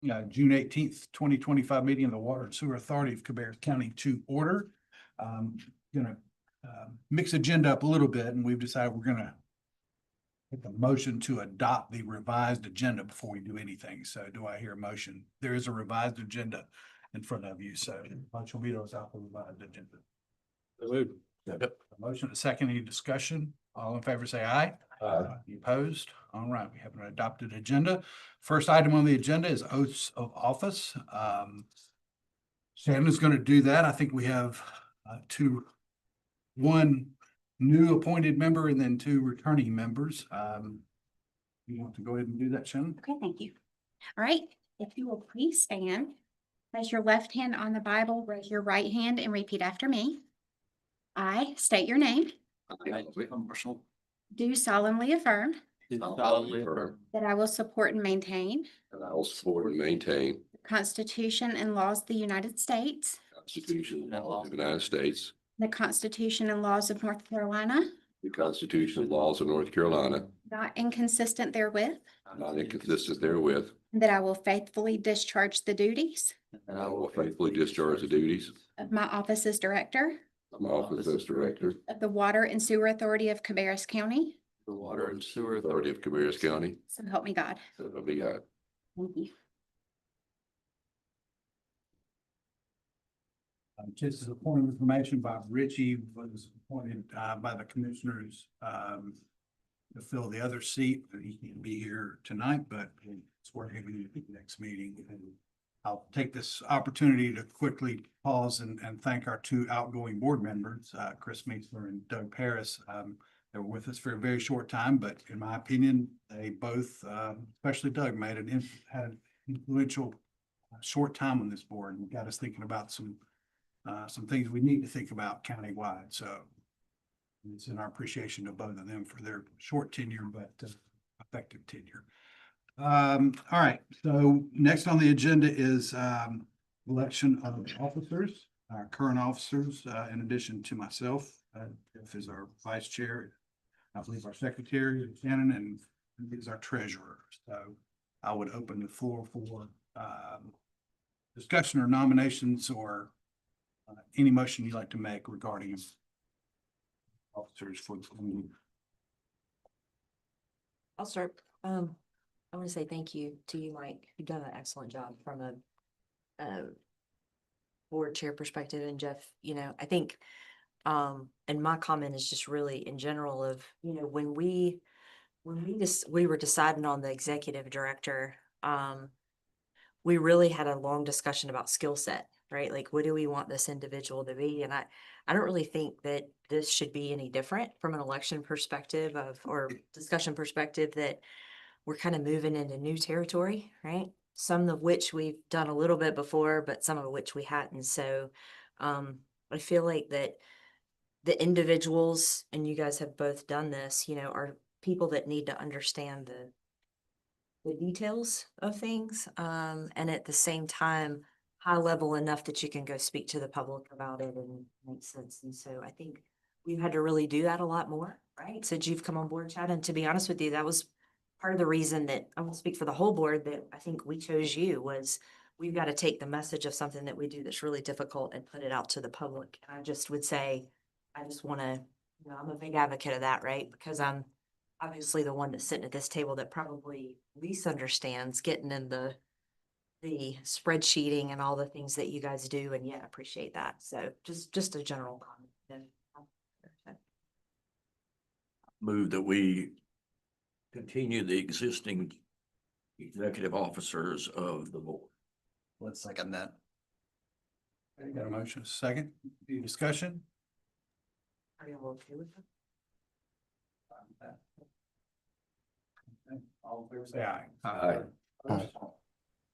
June 18th, 2025 meeting of the Water and Sewer Authority of Cabarrus County to order. Gonna mix agenda up a little bit, and we've decided we're gonna make a motion to adopt the revised agenda before we do anything. So do I hear a motion? There is a revised agenda in front of you, so motion will be those out the revised agenda. Yep. A motion, a second, any discussion? All in favor, say aye. Aye. Any opposed? All right, we have an adopted agenda. First item on the agenda is oaths of office. Shannon's going to do that. I think we have one new appointed member and then two returning members. You want to go ahead and do that, Shannon? Okay, thank you. All right, if you will please stand. Place your left hand on the Bible, raise your right hand and repeat after me. I state your name. Do solemnly affirm that I will support and maintain And I will support and maintain the Constitution and laws of the United States, the Constitution of the United States, the Constitution and laws of North Carolina, the Constitution and laws of North Carolina, not inconsistent therewith, not inconsistent therewith, and that I will faithfully discharge the duties and I will faithfully discharge the duties of my office as Director of my office as Director of the Water and Sewer Authority of Cabarrus County. of the Water and Sewer Authority of Cabarrus County. So help me God. So help me God. Thank you. Just as a point of information, Bob Ritchie was appointed by the commissioners to fill the other seat. He can't be here tonight, but it's working in the next meeting. And I'll take this opportunity to quickly pause and thank our two outgoing board members, Chris Meisler and Doug Paris. They were with us for a very short time, but in my opinion, they both, especially Doug, had an influential short time on this board and got us thinking about some things we need to think about countywide. So it's in our appreciation to both of them for their short tenure, but effective tenure. All right, so next on the agenda is election of officers, our current officers, in addition to myself. Jeff is our vice chair. I believe our secretary, Shannon, and is our treasurer. So I would open the floor for discussion or nominations or any motion you'd like to make regarding officers for the community. I'll start. I want to say thank you to you, Mike. You've done an excellent job from a board chair perspective. And Jeff, I think, and my comment is just really in general of, when we were deciding on the executive director, we really had a long discussion about skill set, right? Like, what do we want this individual to be? And I don't really think that this should be any different from an election perspective or discussion perspective, that we're kind of moving into new territory, right? Some of which we've done a little bit before, but some of which we hadn't. So I feel like that the individuals, and you guys have both done this, are people that need to understand the details of things. And at the same time, high level enough that you can go speak to the public about it and make sense. And so I think we've had to really do that a lot more, right? Since you've come on board, Chad. And to be honest with you, that was part of the reason that I won't speak for the whole board, that I think we chose you, was we've got to take the message of something that we do that's really difficult and put it out to the public. And I just would say, I just want to, I'm a big advocate of that, right? Because I'm obviously the one that's sitting at this table that probably least understands getting in the spreadsheeting and all the things that you guys do. And yeah, I appreciate that. So just a general comment. Move that we continue the existing executive officers of the board. Let's second that. Okay, got a motion, second, any discussion? Are you okay with that? Okay, all in favor, say aye. Aye.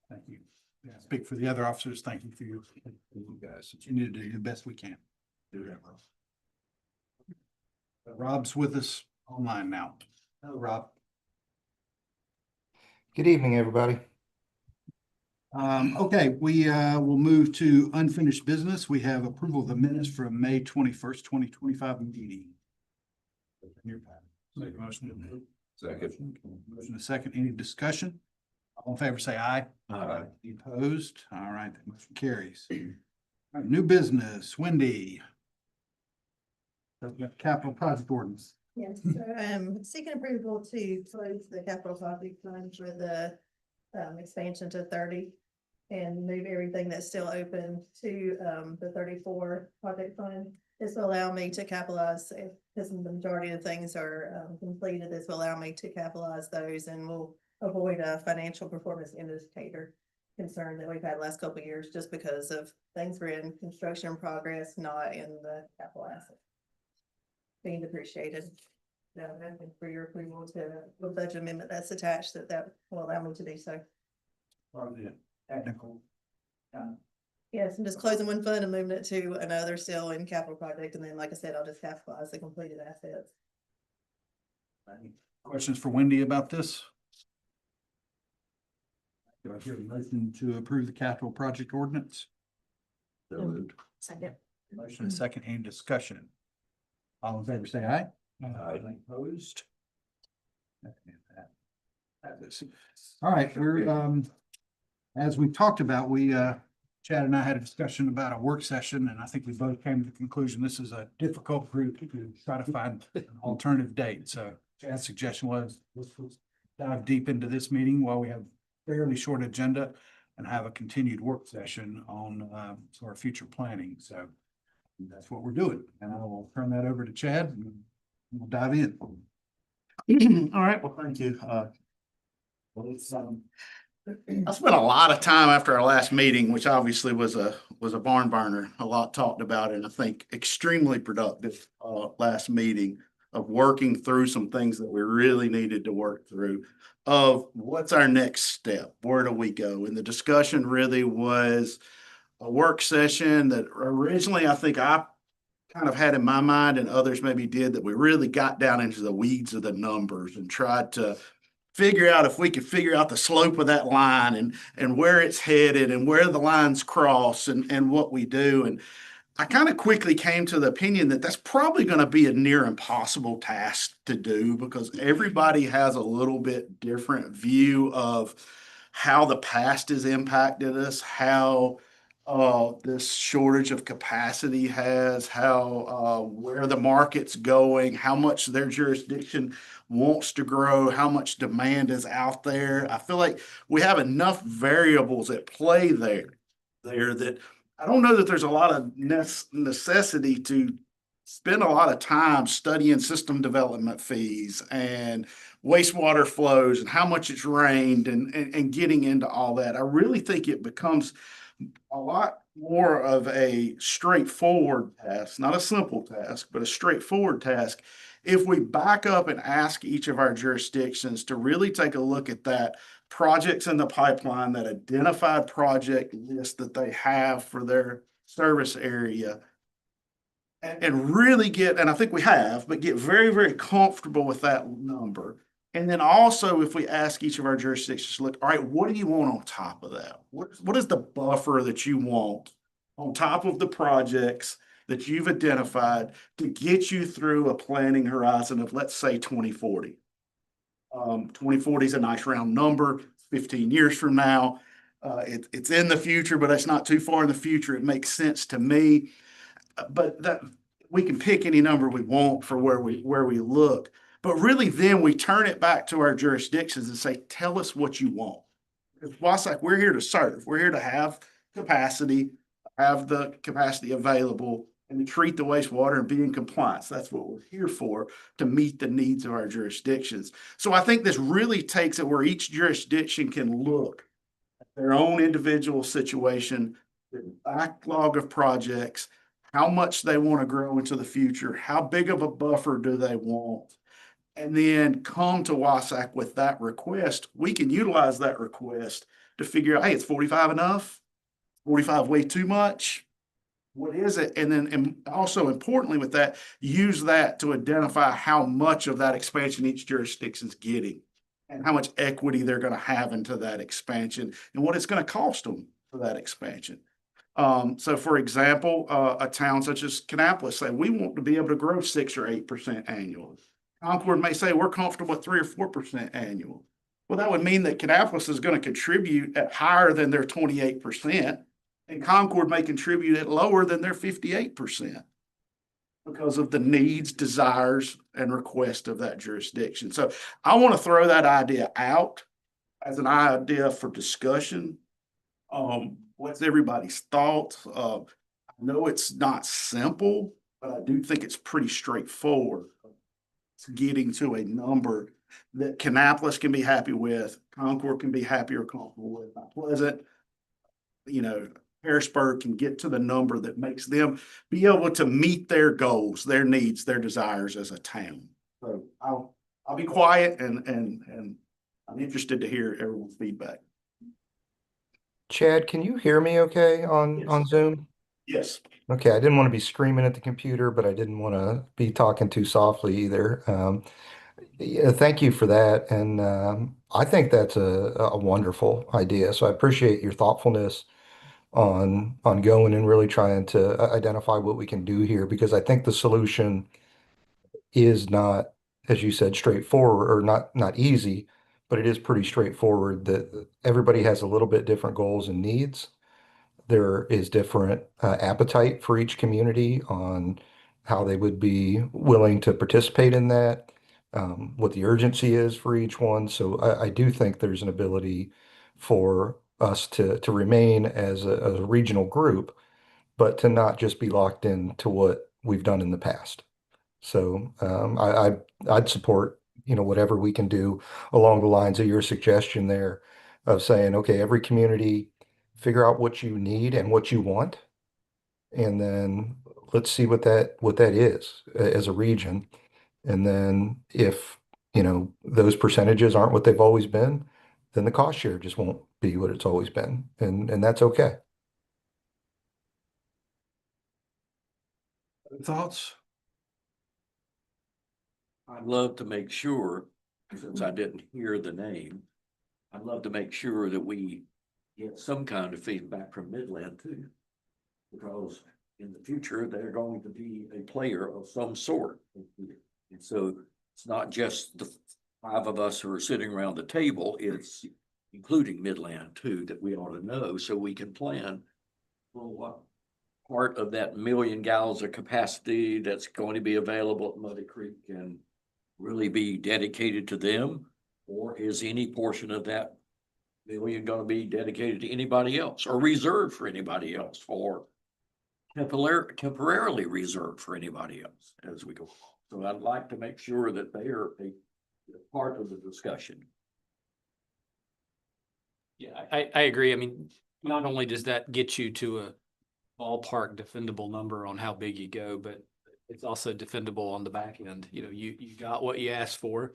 Thank you. Yeah, speak for the other officers. Thank you for you guys. Continue to do the best we can. Do that, Rob. Rob's with us online now. Hello, Rob. Good evening, everybody. Okay, we will move to unfinished business. We have approval of the minutes from May 21st, 2025 meeting. Make a motion to approve. Second. Motion a second. Any discussion? All in favor, say aye. Aye. Any opposed? All right, that motion carries. All right, new business, Wendy. Capital project ordinance. Yes, so seeking approval to close the capital project fund for the expansion to 30 and move everything that's still open to the 34 project fund. This will allow me to capitalize, because the majority of things are completed, this will allow me to capitalize those and will avoid a financial performance indicator concern that we've had the last couple of years, just because of things were in construction progress, not in the capital asset being depreciated. No, I think for your approval to the budget amendment that's attached, that will allow me to do so. Or the technical. Yes, I'm just closing one fund and moving it to another still in capital project, and then, like I said, I'll just capitalize the completed assets. Any questions for Wendy about this? Do I hear a motion to approve the capital project ordinance? So moved. Second. Motion and second, any discussion? All in favor, say aye. Aye. Opposed? All right, we're, as we talked about, Chad and I had a discussion about a work session, and I think we both came to the conclusion this is a difficult group to try to find an alternative date. So Chad's suggestion was, let's dive deep into this meeting while we have fairly short agenda and have a continued work session on sort of future planning. So that's what we're doing, and I will turn that over to Chad and we'll dive in. All right, well, thank you. I spent a lot of time after our last meeting, which obviously was a barn burner, a lot talked about, and I think extremely productive last meeting of working through some things that we really needed to work through of what's our next step, where do we go? And the discussion really was a work session that originally I think I kind of had in my mind, and others maybe did, that we really got down into the weeds of the numbers and tried to figure out if we could figure out the slope of that line and where it's headed and where the lines cross and what we do. And I kind of quickly came to the opinion that that's probably going to be a near impossible task to do, because everybody has a little bit different view of how the past has impacted us, how this shortage of capacity has, how where the market's going, how much their jurisdiction wants to grow, how much demand is out there. I feel like we have enough variables at play there that I don't know that there's a lot of necessity to spend a lot of time studying system development fees and wastewater flows and how much it's rained and getting into all that. I really think it becomes a lot more of a straightforward task, not a simple task, but a straightforward task, if we back up and ask each of our jurisdictions to really take a look at that projects in the pipeline, that identified project list that they have for their service area, and really get, and I think we have, but get very, very comfortable with that number. And then also, if we ask each of our jurisdictions, look, all right, what do you want on top of that? What is the buffer that you want on top of the projects that you've identified to get you through a planning horizon of, let's say, 2040? 2040 is a nice round number, 15 years from now. It's in the future, but it's not too far in the future. It makes sense to me. But that we can pick any number we want for where we look. But really, then we turn it back to our jurisdictions and say, tell us what you want. Because WSACC, we're here to serve. We're here to have capacity, have the capacity available, and to treat the wastewater and be in compliance. That's what we're here for, to meet the needs of our jurisdictions. So I think this really takes it where each jurisdiction can look at their own individual situation, their backlog of projects, how much they want to grow into the future, how big of a buffer do they want, and then come to WSACC with that request. We can utilize that request to figure out, hey, it's 45 enough? 45 way too much? What is it? And then, and also importantly with that, use that to identify how much of that expansion each jurisdiction's getting and how much equity they're going to have into that expansion and what it's going to cost them for that expansion. So for example, a town such as Kannapolis say, we want to be able to grow 6 or 8% annually. Concord may say we're comfortable with 3 or 4% annual. Well, that would mean that Kannapolis is gonna contribute at higher than their 28%, and Concord may contribute at lower than their 58% because of the needs, desires, and request of that jurisdiction. So I want to throw that idea out as an idea for discussion. What's everybody's thoughts? I know it's not simple, but I do think it's pretty straightforward. It's getting to a number that Kannapolis can be happy with, Concord can be happy or comfortable with, Mount Pleasant, Harrisburg can get to the number that makes them be able to meet their goals, their needs, their desires as a town. So I'll be quiet and I'm interested to hear everyone's feedback. Chad, can you hear me okay on Yes. Zoom? Yes. Okay, I didn't want to be screaming at the computer, but I didn't want to be talking too softly either. Yeah, thank you for that. And I think that's a wonderful idea. So I appreciate your thoughtfulness on going and really trying to identify what we can do here, because I think the solution is not, as you said, straightforward or not easy, but it is pretty straightforward that everybody has a little bit different goals and needs. There is different appetite for each community on how they would be willing to participate in that, what the urgency is for each one. So I do think there's an ability for us to remain as a regional group, but to not just be locked into what we've done in the past. So I'd support, whatever we can do along the lines of your suggestion there of saying, okay, every community, figure out what you need and what you want, and then let's see what that is as a region. And then if, those percentages aren't what they've always been, then the cost share just won't be what it's always been. And that's okay. Thoughts? I'd love to make sure, since I didn't hear the name, I'd love to make sure that we get some kind of feedback from Midland too. Because in the future, they're going to be a player of some sort. And so it's not just the five of us who are sitting around the table, it's including Midland too, that we ought to know so we can plan for what part of that 1,000,000 gallons of capacity that's going to be available at Muddy Creek and really be dedicated to them? Or is any portion of that 1,000,000 going to be dedicated to anybody else or reserved for anybody else, or temporarily reserved for anybody else as we go along? So I'd like to make sure that they are a part of the discussion. Yeah, I agree. I mean, not only does that get you to a ballpark defendable number on how big you go, but it's also defendable on the back end. You got what you asked for,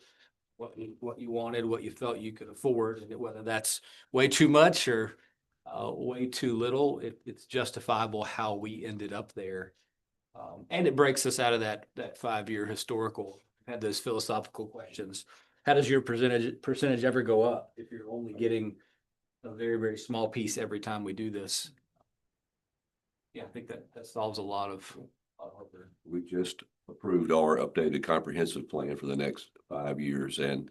what you wanted, what you felt you could afford, and whether that's way too much or way too little, it's justifiable how we ended up there. And it breaks us out of that 5-year historical, had those philosophical questions. How does your percentage ever go up if you're only getting a very, very small piece every time we do this? Yeah, I think that solves a lot of. We just approved our updated comprehensive plan for the next 5 years, and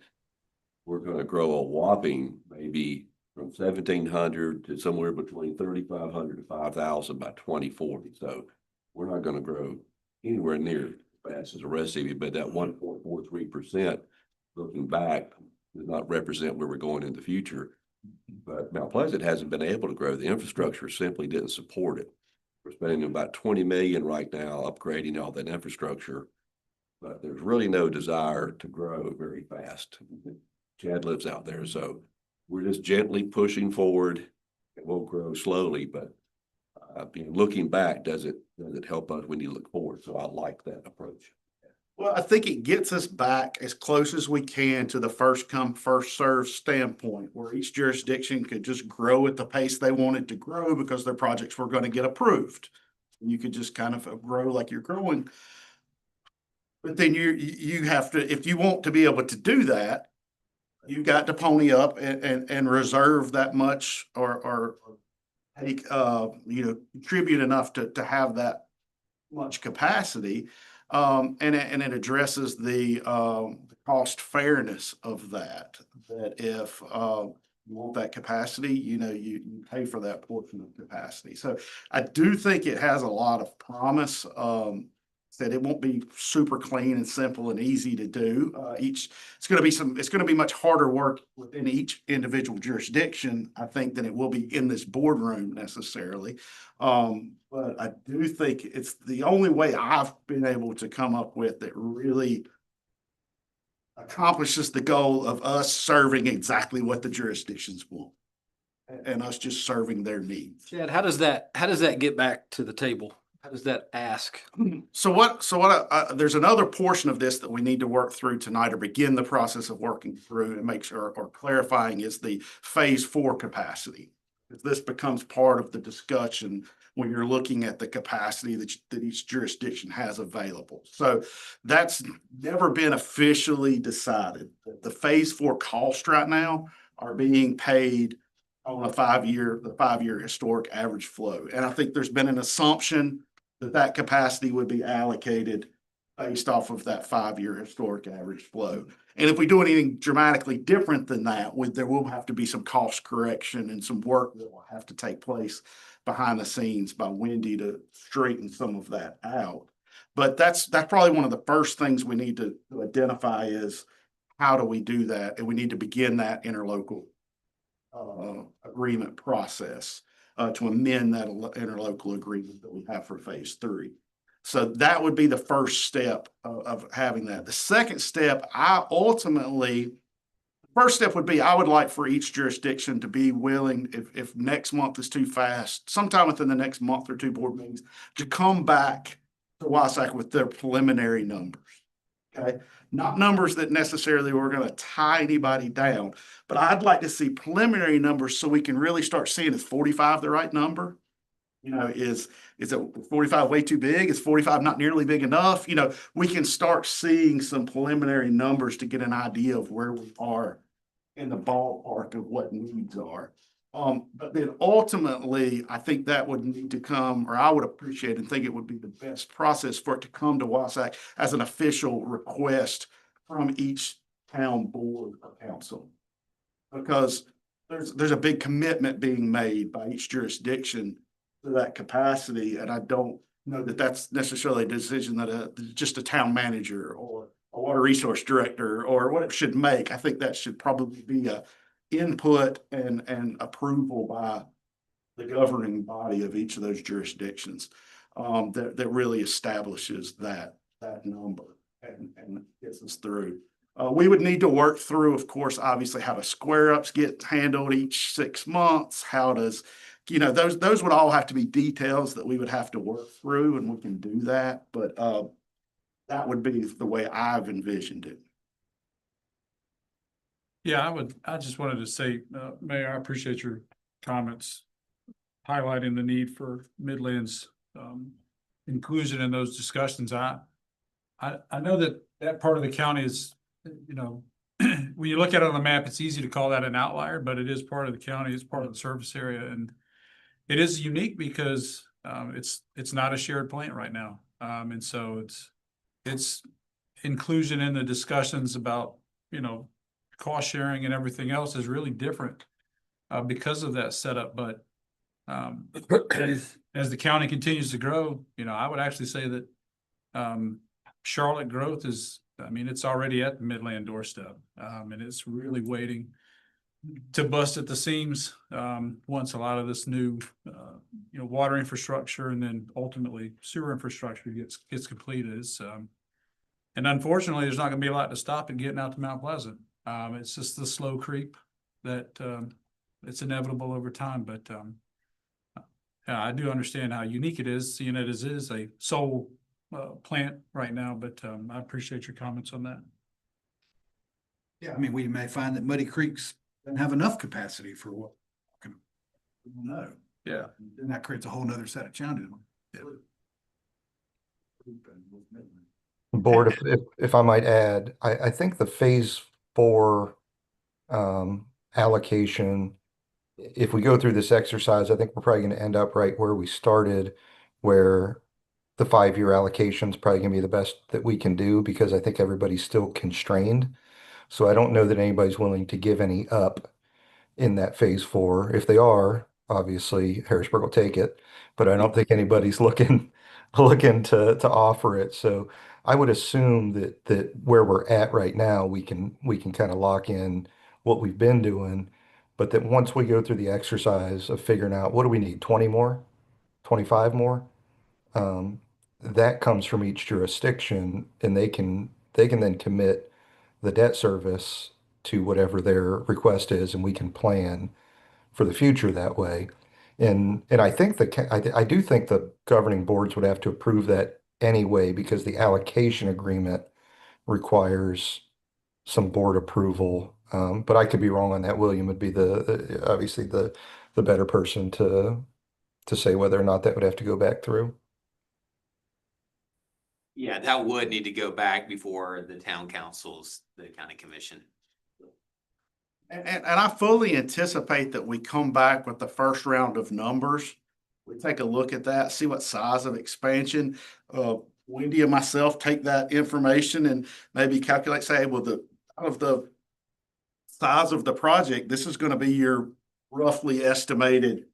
we're gonna grow a whopping maybe from 1,700 to somewhere between 3,500 to 5,000 by 2040. So we're not gonna grow anywhere near as fast as the rest of you, but that 1.43% looking back does not represent where we're going in the future. But Mount Pleasant hasn't been able to grow. The infrastructure simply didn't support it. We're spending about 20 million right now upgrading all that infrastructure, but there's really no desire to grow very fast. Chad lives out there, so we're just gently pushing forward. It will grow slowly, but looking back, does it help us? We need to look forward. So I like that approach. Well, I think it gets us back as close as we can to the first come, first served standpoint, where each jurisdiction could just grow at the pace they wanted to grow because their projects were going to get approved. You could just kind of grow like you're growing. But then you have to, if you want to be able to do that, you've got to pony up and reserve that much or take, contribute enough to have that much capacity. And it addresses the cost fairness of that, that if, you want that capacity, you pay for that portion of capacity. So I do think it has a lot of promise, that it won't be super clean and simple and easy to do. It's gonna be much harder work within each individual jurisdiction, I think, than it will be in this boardroom necessarily. But I do think it's the only way I've been able to come up with that really accomplishes the goal of us serving exactly what the jurisdictions want. And us just serving their needs. Chad, how does that get back to the table? How does that ask? There's another portion of this that we need to work through tonight, or begin the process of working through and make sure, or clarifying, is the phase 4 capacity. If this becomes part of the discussion when you're looking at the capacity that each jurisdiction has available. So that's never been officially decided. The phase 4 costs right now are being paid on the 5-year historic average flow. And I think there's been an assumption that capacity would be allocated based off of that 5-year historic average flow. And if we do anything dramatically different than that, there will have to be some cost correction and some work that will have to take place behind the scenes by Wendy to straighten some of that out. But that's probably one of the first things we need to identify is, how do we do that? And we need to begin that interlocal agreement process to amend that interlocal agreement that we have for phase 3. So that would be the first step of having that. The second step, first step would be, I would like for each jurisdiction to be willing, if next month is too fast, sometime within the next month or 2 board meetings, to come back to WSACC with their preliminary numbers. Okay, not numbers that necessarily we're going to tie anybody down, but I'd like to see preliminary numbers so we can really start seeing, is 45 the right number? Is it 45 way too big? Is 45 not nearly big enough? We can start seeing some preliminary numbers to get an idea of where we are in the ballpark of what needs are. But then ultimately, I think that would need to come, or I would appreciate and think it would be the best process for it to come to WSACC as an official request from each town board or council. Because there's a big commitment being made by each jurisdiction to that capacity, and I don't know that that's necessarily a decision that just a town manager or a water resource director or what it should make. I think that should probably be a input and approval by the governing body of each of those jurisdictions, that really establishes that number and gets us through. We would need to work through, of course, obviously, how do square ups get handled each 6 months? How does, those would all have to be details that we would have to work through, and we can do that. But that would be the way I've envisioned it. Yeah, I just wanted to say, Mayor, I appreciate your comments highlighting the need for Midlands inclusion in those discussions. I know that part of the county is, when you look at it on the map, it's easy to call that an outlier, but it is part of the county, it's part of the service area, and it is unique because it's not a shared plant right now. And so it's inclusion in the discussions about, cost sharing and everything else is really different because of that setup. But as the county continues to grow, I would actually say that Charlotte growth is, it's already at the Midland doorstep, and it's really waiting to bust at the seams once a lot of this new, water infrastructure and then ultimately sewer infrastructure gets completed. And unfortunately, there's not going to be a lot to stop it getting out to Mount Pleasant. It's just the slow creep that it's inevitable over time. But yeah, I do understand how unique it is, seeing it as is a sole plant right now. But I appreciate your comments on that. Yeah, we may find that Muddy Creek's doesn't have enough capacity for what we don't know. Yeah. Then that creates a whole nother set of challenges. Board, if I might add, I think the phase 4 allocation, if we go through this exercise, I think we're probably going to end up right where we started, where the 5-year allocation is probably gonna be the best that we can do because I think everybody's still constrained. So I don't know that anybody's willing to give any up in that phase 4. If they are, obviously Harrisburg will take it, but I don't think anybody's looking to offer it. So I would assume that where we're at right now, we can kind of lock in what we've been doing, but that once we go through the exercise of figuring out what do we need, 20 more, 25 more, um, that comes from each jurisdiction, and they can then commit the debt service to whatever their request is, and we can plan for the future that way. And I think I do think the governing boards would have to approve that anyway because the allocation agreement requires some board approval. But I could be wrong on that. William would be obviously the better person to say whether or not that would have to go back through. Yeah, that would need to go back before the town councils, the county commission. And I fully anticipate that we come back with the first round of numbers. We take a look at that, see what size of expansion. Wendy and myself take that information and maybe calculate, say, well, out of the size of the project, this is gonna be your roughly estimated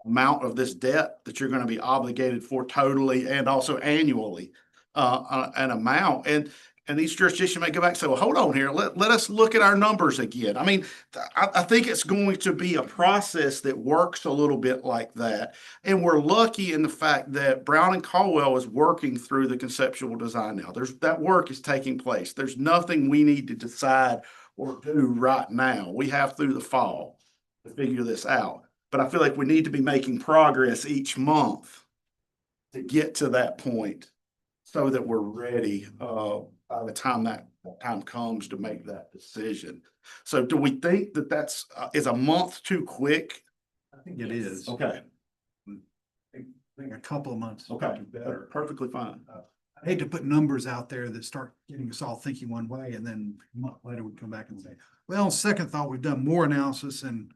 amount of this debt that you're gonna be obligated for totally and also annually, an amount. And these jurisdictions may go back and say, well, hold on here, let us look at our numbers again. I mean, I think it's going to be a process that works a little bit like that. And we're lucky in the fact that Brown and Caldwell is working through the conceptual design now. That work is taking place. There's nothing we need to decide or do right now. We have through the fall to figure this out. But I feel like we need to be making progress each month to get to that point so that we're ready, by the time that time comes to make that decision. So do we think that is a month too quick? I think it is. Okay, I think a couple of months. would okay, be better. perfectly fine. I hate to put numbers out there that start getting us all thinking one way, and then a month later we come back and say, well, on second thought, we've done more analysis and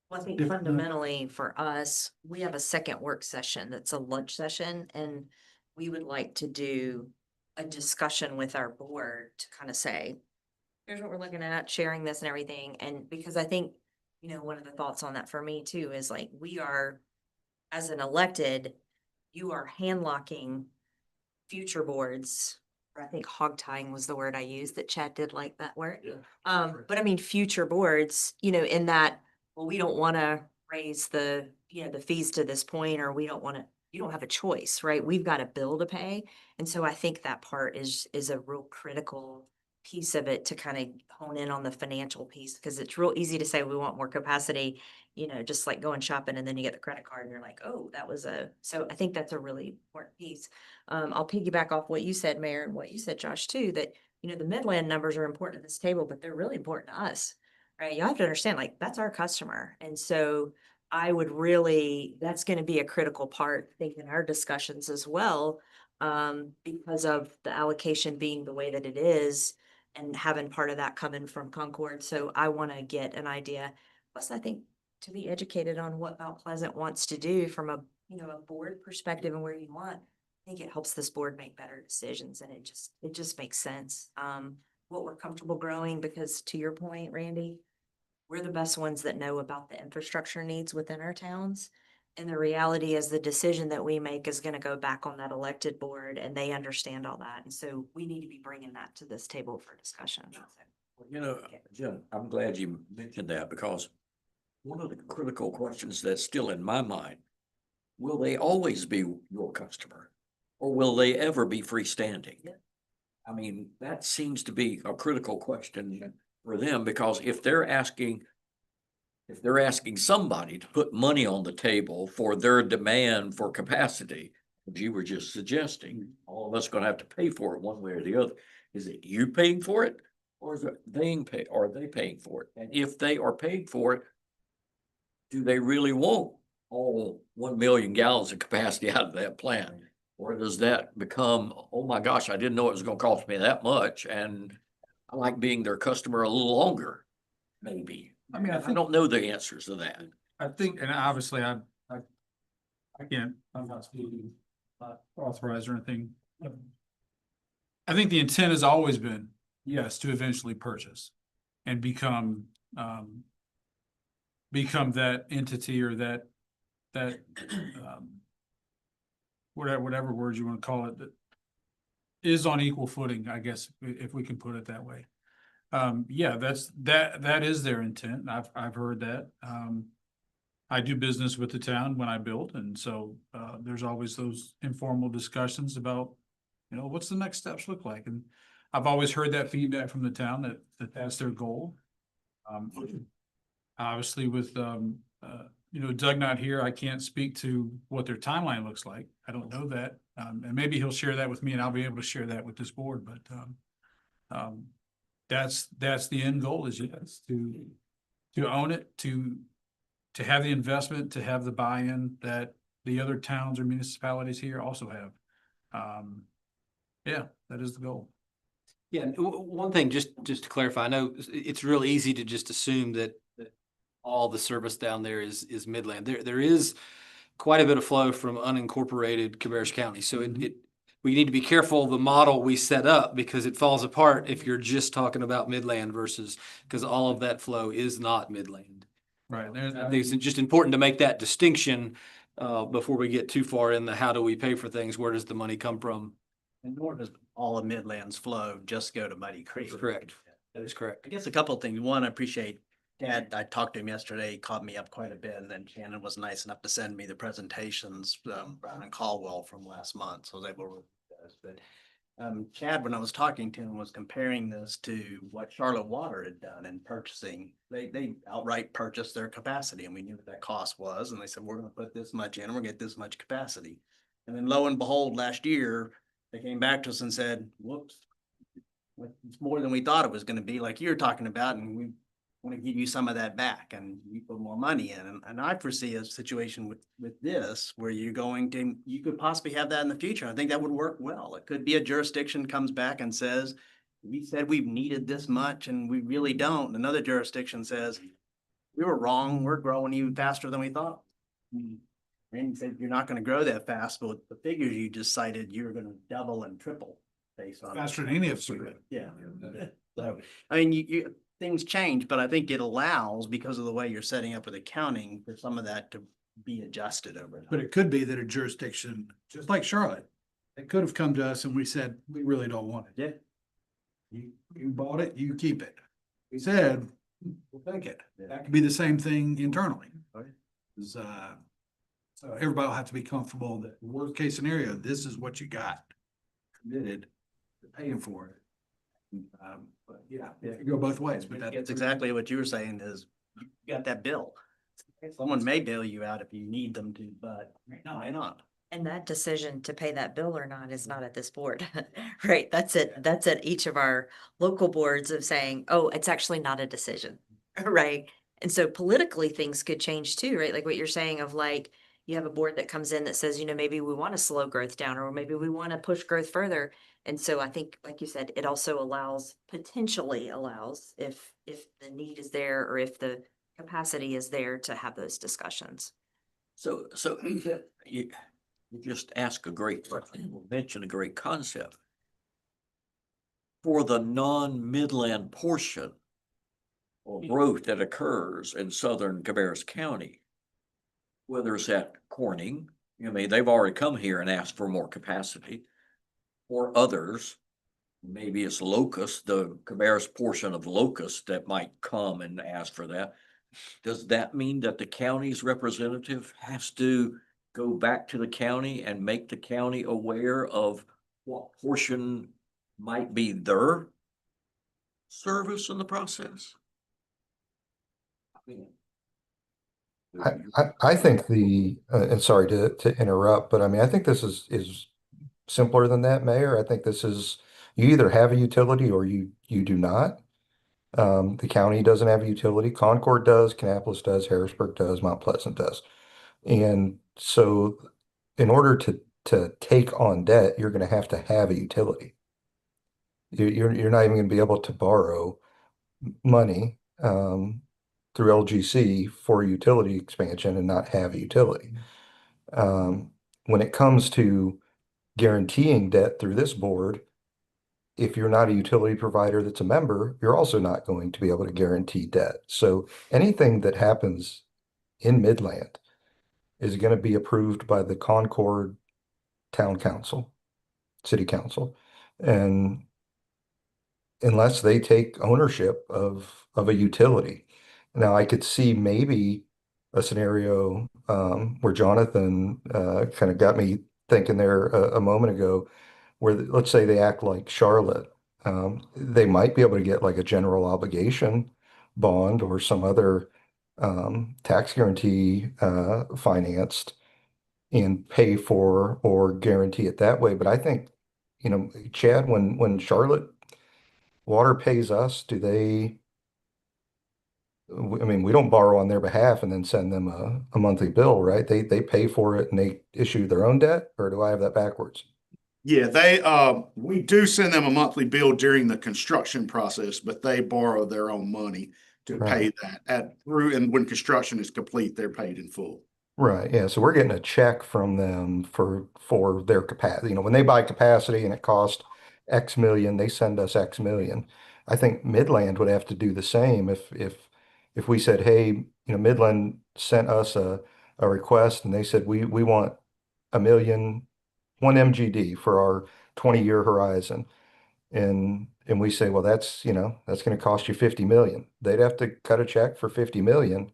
Well, I think different- fundamentally for us, we have a second work session that's a lunch session, and we would like to do a discussion with our board to kind of say, here's what we're looking at, sharing this and everything. And because I think, one of the thoughts on that for me too is like, we are, as an elected, you are hand locking future boards. Or I think hog tying was the word I used that Chad did like that word. But I mean, future boards, in that, well, we don't want to raise the fees to this point, or we don't want to, you don't have a choice, right? We've got a bill to pay. And so I think that part is a real critical piece of it to kind of hone in on the financial piece, because it's real easy to say we want more capacity, just like going shopping and then you get the credit card and you're like, oh, so I think that's a really important piece. I'll piggyback off what you said, Mayor, and what you said, Josh, too, that, the Midland numbers are important at this table, but they're really important to us, right? You have to understand, like, that's our customer. And so that's going to be a critical part, I think, in our discussions as well, because of the allocation being the way that it is and having part of that coming from Concord. So I want to get an idea. Plus, I think to be educated on what Mount Pleasant wants to do from a board perspective and where you want, I think it helps this board make better decisions, and it just makes sense. What we're comfortable growing, because to your point, Randy, we're the best ones that know about the infrastructure needs within our towns. And the reality is the decision that we make is going to go back on that elected board, and they understand all that. And so we need to be bringing that to this table for discussion. Jim, I'm glad you mentioned that, because one of the critical questions that's still in my mind, will they always be your customer, or will they ever be freestanding? Yeah. I mean, that seems to be a critical question for them, because if they're asking somebody to put money on the table for their demand for capacity, as you were just suggesting, all of us are gonna have to pay for it one way or the other. Is it you paying for it, or is it are they paying for it? And if they are paying for it, do they really want all 1 million gallons of capacity out of that plant? Or does that become, oh my gosh, I didn't know it was gonna cost me that much, and I like being their customer a little longer, maybe. I mean, I don't know the answers to that. I think, and obviously I'm not speaking authorize or anything. I think the intent has always been, yes, to eventually purchase and become that entity or that whatever words you want to call it, that is on equal footing, I guess, if we can put it that way. Yeah, that is their intent. I've heard that. I do business with the town when I build, and so there's always those informal discussions about, what's the next steps look like? And I've always heard that feedback from the town that that's their goal. Obviously with Doug not here, I can't speak to what their timeline looks like. I don't know that. And maybe he'll share that with me and I'll be able to share that with this board, but that's the end goal is yes, to own it, to have the investment, to have the buy-in that the other towns or municipalities here also have. Yeah, that is the goal. Yeah, and one thing, just to clarify, I know it's real easy to just assume that all the service down there is Midland. There is quite a bit of flow from unincorporated Cabarrus County. So we need to be careful of the model we set up because it falls apart if you're just talking about Midland versus, because all of that flow is not Midland. Right. I think it's just important to make that distinction before we get too far in the how do we pay for things, where does the money come from? And nor does all of Midland's flow just go to Muddy Creek. That's correct. That is correct. I guess a couple of things. One, I appreciate Dad. I talked to him yesterday, he caught me up quite a bit, and then Shannon was nice enough to send me the presentations, Brown and Caldwell from last month, so I was able to review those. But Chad, when I was talking to him, was comparing this to what Charlotte Water had done in purchasing. They outright purchased their capacity, and we knew what that cost was, and they said, we're gonna put this much in, and we're gonna get this much capacity. And then lo and behold, last year, they came back to us and said, whoops, it's more than we thought it was gonna be, like you were talking about, and we want to give you some of that back and you put more money in. And I foresee a situation with this where you could possibly have that in the future. I think that would work well. It could be a jurisdiction comes back and says, we said we've needed this much and we really don't. Another jurisdiction says, we were wrong. We're growing even faster than we thought. Randy said, you're not going to grow that fast, but the figures you just cited, you're going to double and triple based on. Faster than any of us. Yeah. So, I mean, things change, but I think it allows, because of the way you're setting up with accounting, for some of that to be adjusted over time. But it could be that a jurisdiction, just like Charlotte, it could have come to us and we said, we really don't want it. Yeah. You bought it, you keep it. We said, we'll take it. That could be the same thing internally. Oh, yeah. Is, so everybody will have to be comfortable that worst case scenario, this is what you got committed to paying for it. But yeah, it could go both ways, but That's exactly what you were saying is you got that bill. Someone may bail you out if you need them to, but may not. And that decision to pay that bill or not is not at this board, right? That's at each of our local boards of saying, oh, it's actually not a decision, right? And so politically things could change too, right? Like what you're saying of like, you have a board that comes in that says, maybe we want to slow growth down, or maybe we want to push growth further. And so I think, like you said, it also potentially allows if the need is there or if the capacity is there to have those discussions. So you just ask a great question, mention a great concept. For the non-Midland portion or growth that occurs in southern Cabarrus County, whether it's at Corning, they've already come here and asked for more capacity, or others, maybe it's Locust, the Cabarrus portion of Locust that might come and ask for that. Does that mean that the county's representative has to go back to the county and make the county aware of what portion might be their service in the process? I think and sorry to interrupt, but I mean, I think this is simpler than that, Mayor. I think this is, you either have a utility or you do not. The county doesn't have a utility. Concord does, Kannapolis does, Harrisburg does, Mount Pleasant does. And so in order to take on debt, you're going to have a utility. You're not even going to be able to borrow money through LGC for a utility expansion and not have a utility. When it comes to guaranteeing debt through this board, if you're not a utility provider that's a member, you're also not going to be able to guarantee debt. So anything that happens in Midland is going to be approved by the Concord Town Council, City Council. And unless they take ownership of a utility. Now, I could see maybe a scenario where Jonathan kind of got me thinking there a moment ago, where let's say they act like Charlotte. They might be able to get like a general obligation bond or some other tax guarantee financed and pay for or guarantee it that way. But I think, Chad, when Charlotte Water pays us, I mean, we don't borrow on their behalf and then send them a monthly bill, right? They pay for it and they issue their own debt, or do I have that backwards? Yeah, we do send them a monthly bill during the construction process, but they borrow their own money to pay Right. that and when construction is complete, they're paid in full. Right, yeah. So we're getting a check from them for their capacity. When they buy capacity and it costs X million, they send us X million. I think Midland would have to do the same if we said, hey, Midland sent us a request and they said we want a million, 1 MGD for our 20-year horizon. And we say, well, that's going to cost you 50 million. They'd have to cut a check for 50 million,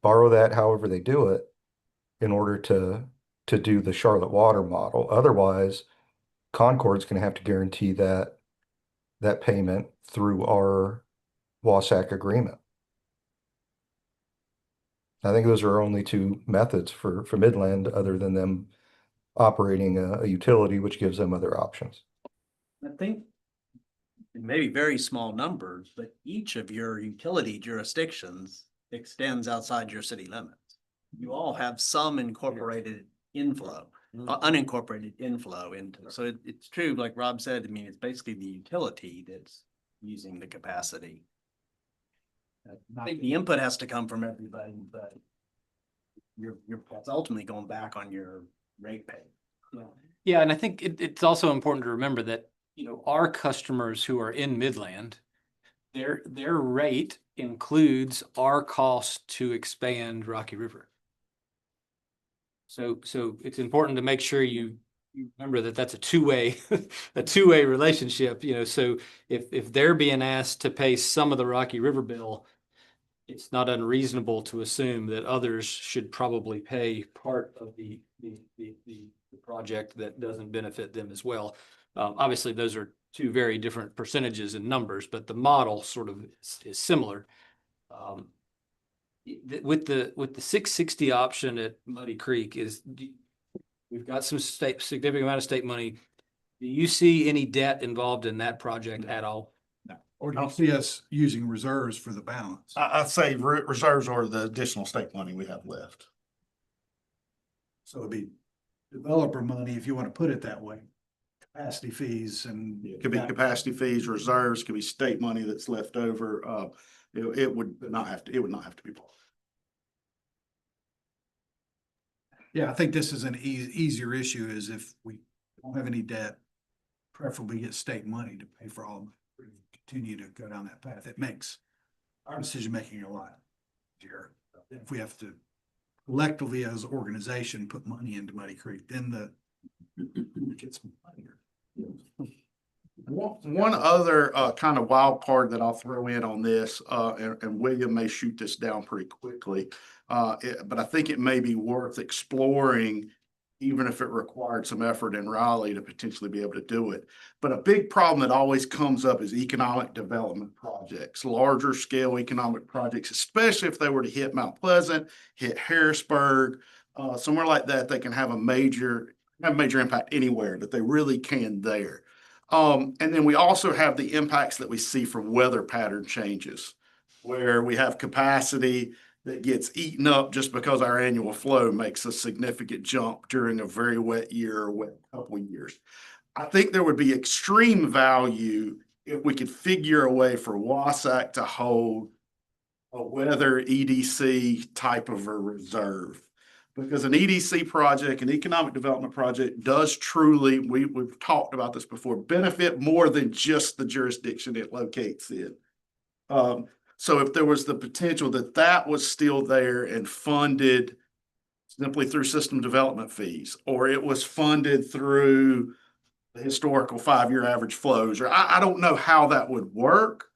borrow that however they do it in order to do the Charlotte Water model. Otherwise, Concord's going to have to guarantee that payment through our WSAC agreement. I think those are our only two methods for Midland, other than them operating a utility, which gives them other options. I think it may be very small numbers, but each of your utility jurisdictions extends outside your city limits. You all have some incorporated inflow, unincorporated inflow into, so it's true, like Rob said, I mean, it's basically the utility that's using the capacity. I think the input has to come from everybody, but that's ultimately going back on your rate pay. Yeah, and I think it's also important to remember that, our customers who are in Midland, their rate includes our cost to expand Rocky River. So it's important to make sure you remember that that's a two-way relationship, so if they're being asked to pay some of the Rocky River bill, it's not unreasonable to assume that others should probably pay part of the project that doesn't benefit them as well. Obviously, those are two very different percentages and numbers, but the model sort of is similar. With the 660 option at Muddy Creek we've got some significant amount of state money. Do you see any debt involved in that project at all? No. Or do you see us using reserves for the balance? I'd say reserves are the additional state money we have left. So it'd be developer money, if you want to put it that way, capacity fees and. It could be capacity fees, reserves, could be state money that's left over. It would not have to be part. Yeah, I think this is an easier issue, is if we don't have any debt, preferably get state money to pay for all of it. Continue to go down that path. It makes our decision-making a lot easier. If we have to collectively as an organization put money into Muddy Creek, then it gets money. One other kind of wild card that I'll throw in on this, and William may shoot this down pretty quickly, but I think it may be worth exploring, even if it required some effort in Raleigh to potentially be able to do it. But a big problem that always comes up is economic development projects, larger scale economic projects, especially if they were to hit Mount Pleasant, hit Harrisburg, somewhere like that. They can have a major impact anywhere that they really can there. And then we also have the impacts that we see from weather pattern changes, where we have capacity that gets eaten up just because our annual flow makes a significant jump during a very wet year or wet couple of years. I think there would be extreme value if we could figure a way for WSAC to hold a weather EDC type of a reserve, Because an EDC project, an economic development project does truly, we've talked about this before, benefit more than just the jurisdiction it locates in. So if there was the potential that that was still there and funded simply through system development fees, or it was funded through the historical 5-year average flows, or I don't know how that would work,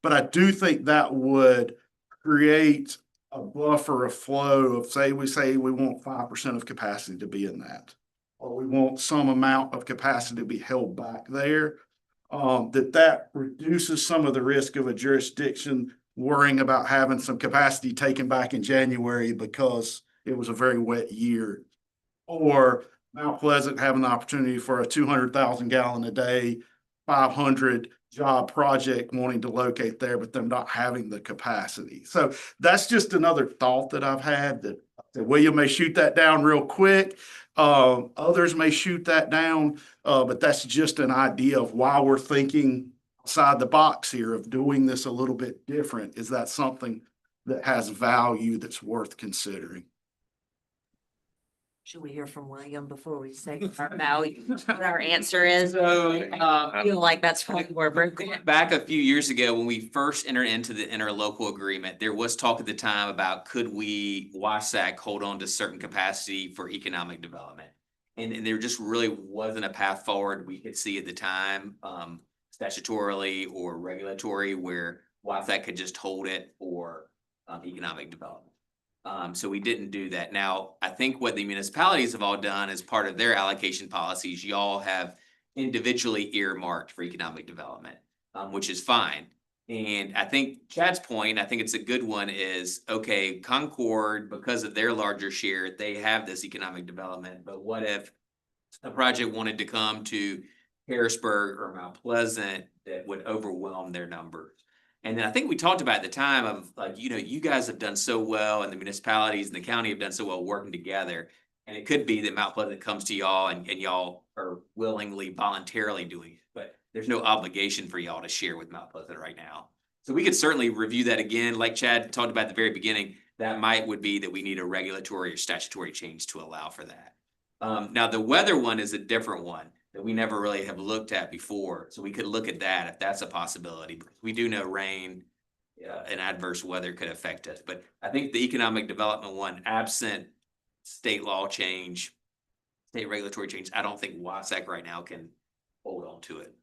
but I do think that would create a buffer of flow of, say we want 5% of capacity to be in that, or we want some amount of capacity to be held back there. That reduces some of the risk of a jurisdiction worrying about having some capacity taken back in January because it was a very wet year. Or Mount Pleasant having the opportunity for a 200,000 gallon a day, 500 job project wanting to locate there, but them not having the capacity. So that's just another thought that I've had that William may shoot that down real quick. Others may shoot that down, but that's just an idea of why we're thinking outside the box here of doing this a little bit different. Is that something that has value that's worth considering? Should we hear from William before we say our value, what our answer is? So, I feel like that's probably where we're going back a few years ago, when we first entered into the interlocal agreement, there was talk at the time about could we, WSAC, hold on to certain capacity for economic development? And there just really wasn't a path forward we could see at the time, statutorily or regulatory, where WSAC could just hold it for economic development. So we didn't do that. Now, I think what the municipalities have all done as part of their allocation policies, y'all have individually earmarked for economic development, which is fine. And I think Chad's point, I think it's a good one, is, okay, Concord, because of their larger share, they have this economic development, but what if a project wanted to come to Harrisburg or Mount Pleasant that would overwhelm their numbers? And then I think we talked about at the time of, like, you guys have done so well, and the municipalities and the county have done so well working together. And it could be that Mount Pleasant comes to y'all and y'all are willingly, voluntarily doing it, but there's no obligation for y'all to share with Mount Pleasant right now. So we could certainly review that again. Like Chad talked about at the very beginning, that would be that we need a regulatory or statutory change to allow for that. Now the weather one is a different one that we never really have looked at before. So we could look at that if that's a possibility. We do know rain and adverse weather could affect us. But I think the economic development one, absent state law change, state regulatory change, I don't think WSAC right now can hold on to it.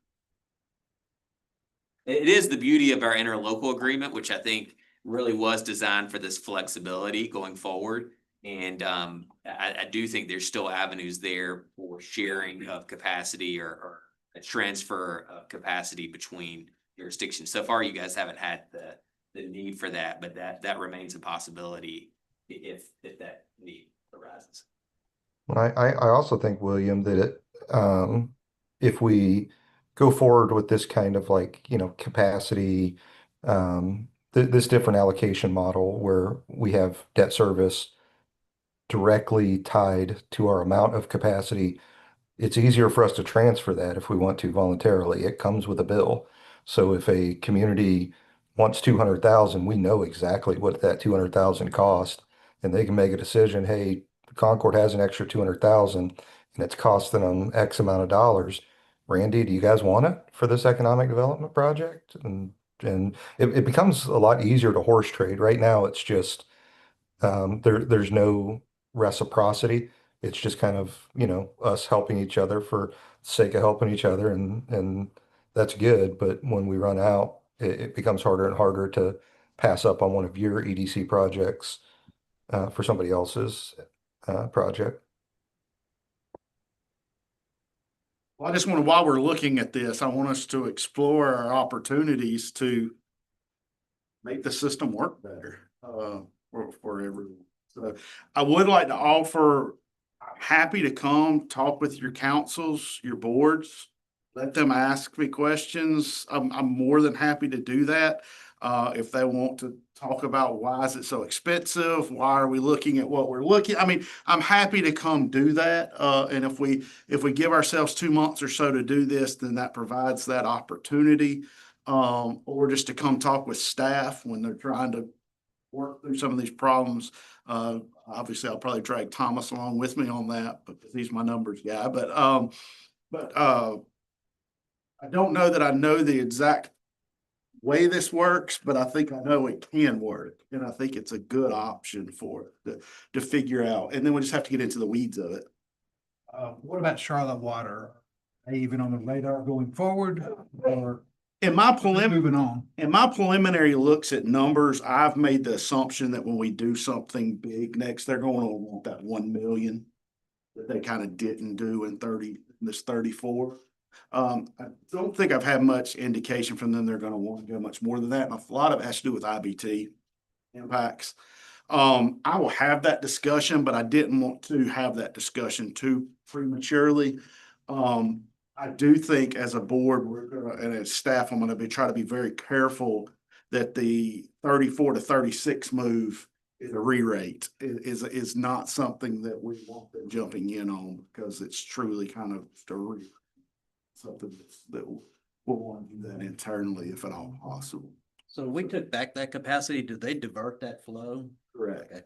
It is the beauty of our interlocal agreement, which I think really was designed for this flexibility going forward. And I do think there's still avenues there for sharing of capacity or a transfer of capacity between jurisdictions. So far, you guys haven't had the need for that, but that remains a possibility if that need arises. I also think, William, that if we go forward with this kind of capacity, this different allocation model where we have debt service directly tied to our amount of capacity, it's easier for us to transfer that if we want to voluntarily. It comes with a bill. So if a community wants 200,000, we know exactly what that 200,000 cost, and they can make a decision, hey, Concord has an extra 200,000 and it's costing them X amount of dollars. Randy, do you guys want it for this economic development project? And it becomes a lot easier to horse trade. Right now, it's just there's no reciprocity. It's just kind of, us helping each other for the sake of helping each other, and that's good. But when we run out, it becomes harder and harder to pass up on one of your EDC projects for somebody else's project. Well, I just want to, while we're looking at this, I want us to explore our opportunities to make the system work better for everyone. So I would like to offer, I'm happy to come talk with your councils, your boards, let them ask me questions. I'm more than happy to do that. If they want to talk about why is it so expensive? Why are we looking at what we're looking? I mean, I'm happy to come do that. And if we give ourselves 2 months or so to do this, then that provides that opportunity. Or just to come talk with staff when they're trying to work through some of these problems. Obviously, I'll probably drag Thomas along with me on that because he's my numbers guy, but I don't know that I know the exact way this works, but I think I know it can work. And I think it's a good option for it to figure out. And then we just have to get into the weeds of it. What about Charlotte Water? Are they even on the radar going forward or In my preliminary, moving on? in my preliminary looks at numbers, I've made the assumption that when we do something big next, they're going to want that 1 million that they kind of didn't do in this 34. I don't think I've had much indication from them they're going to want to go much more than that. And a lot of it has to do with IBT impacts. I will have that discussion, but I didn't want to have that discussion too prematurely. I do think as a board, and as staff, I'm gonna try to be very careful that the 34 to 36 move is a re-rate. Is not something that we want them jumping in on because it's truly kind of something that we'll want to do that internally if at all possible. So we took back that capacity, did they divert that flow? Correct. Okay.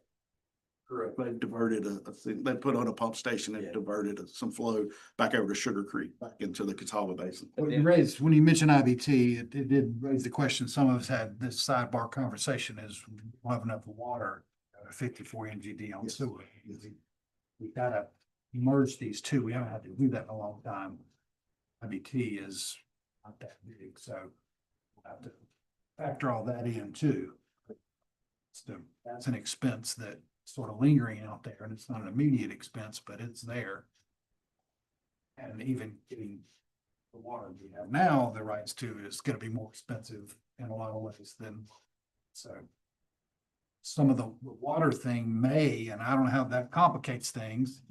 Correct. They diverted they put on a pump station and diverted some flow back over to Sugar Creek, back into the Catawba Basin. When you mentioned IBT, it did raise the question, some of us had this sidebar conversation is we'll have enough water, 54 NGD on sewer. We gotta merge these two. We haven't had to do that in a long time. IBT is not that big, so we'll have to factor all that in too. So that's an expense that sort of lingering out there, and it's not an immediate expense, but it's there. And even getting the water we have now, the rights to is gonna be more expensive in a lot of ways than, so. Some of the water thing may, and I don't know how that complicates things.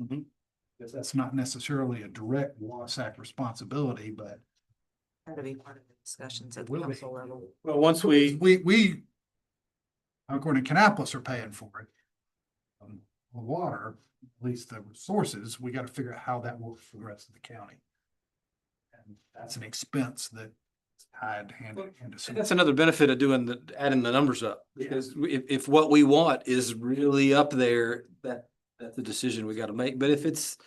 Because that's not necessarily a direct WSACC responsibility, but. That'll be part of the discussions at the Will be. council level. Well, once we, according to Kannapolis are paying for it. The water, at least the resources, we gotta figure out how that works for the rest of the county. And that's an expense that is tied hand in hand. and that's another benefit of adding the numbers up. Because if what we want is really up there, that's a decision we gotta make. But if it's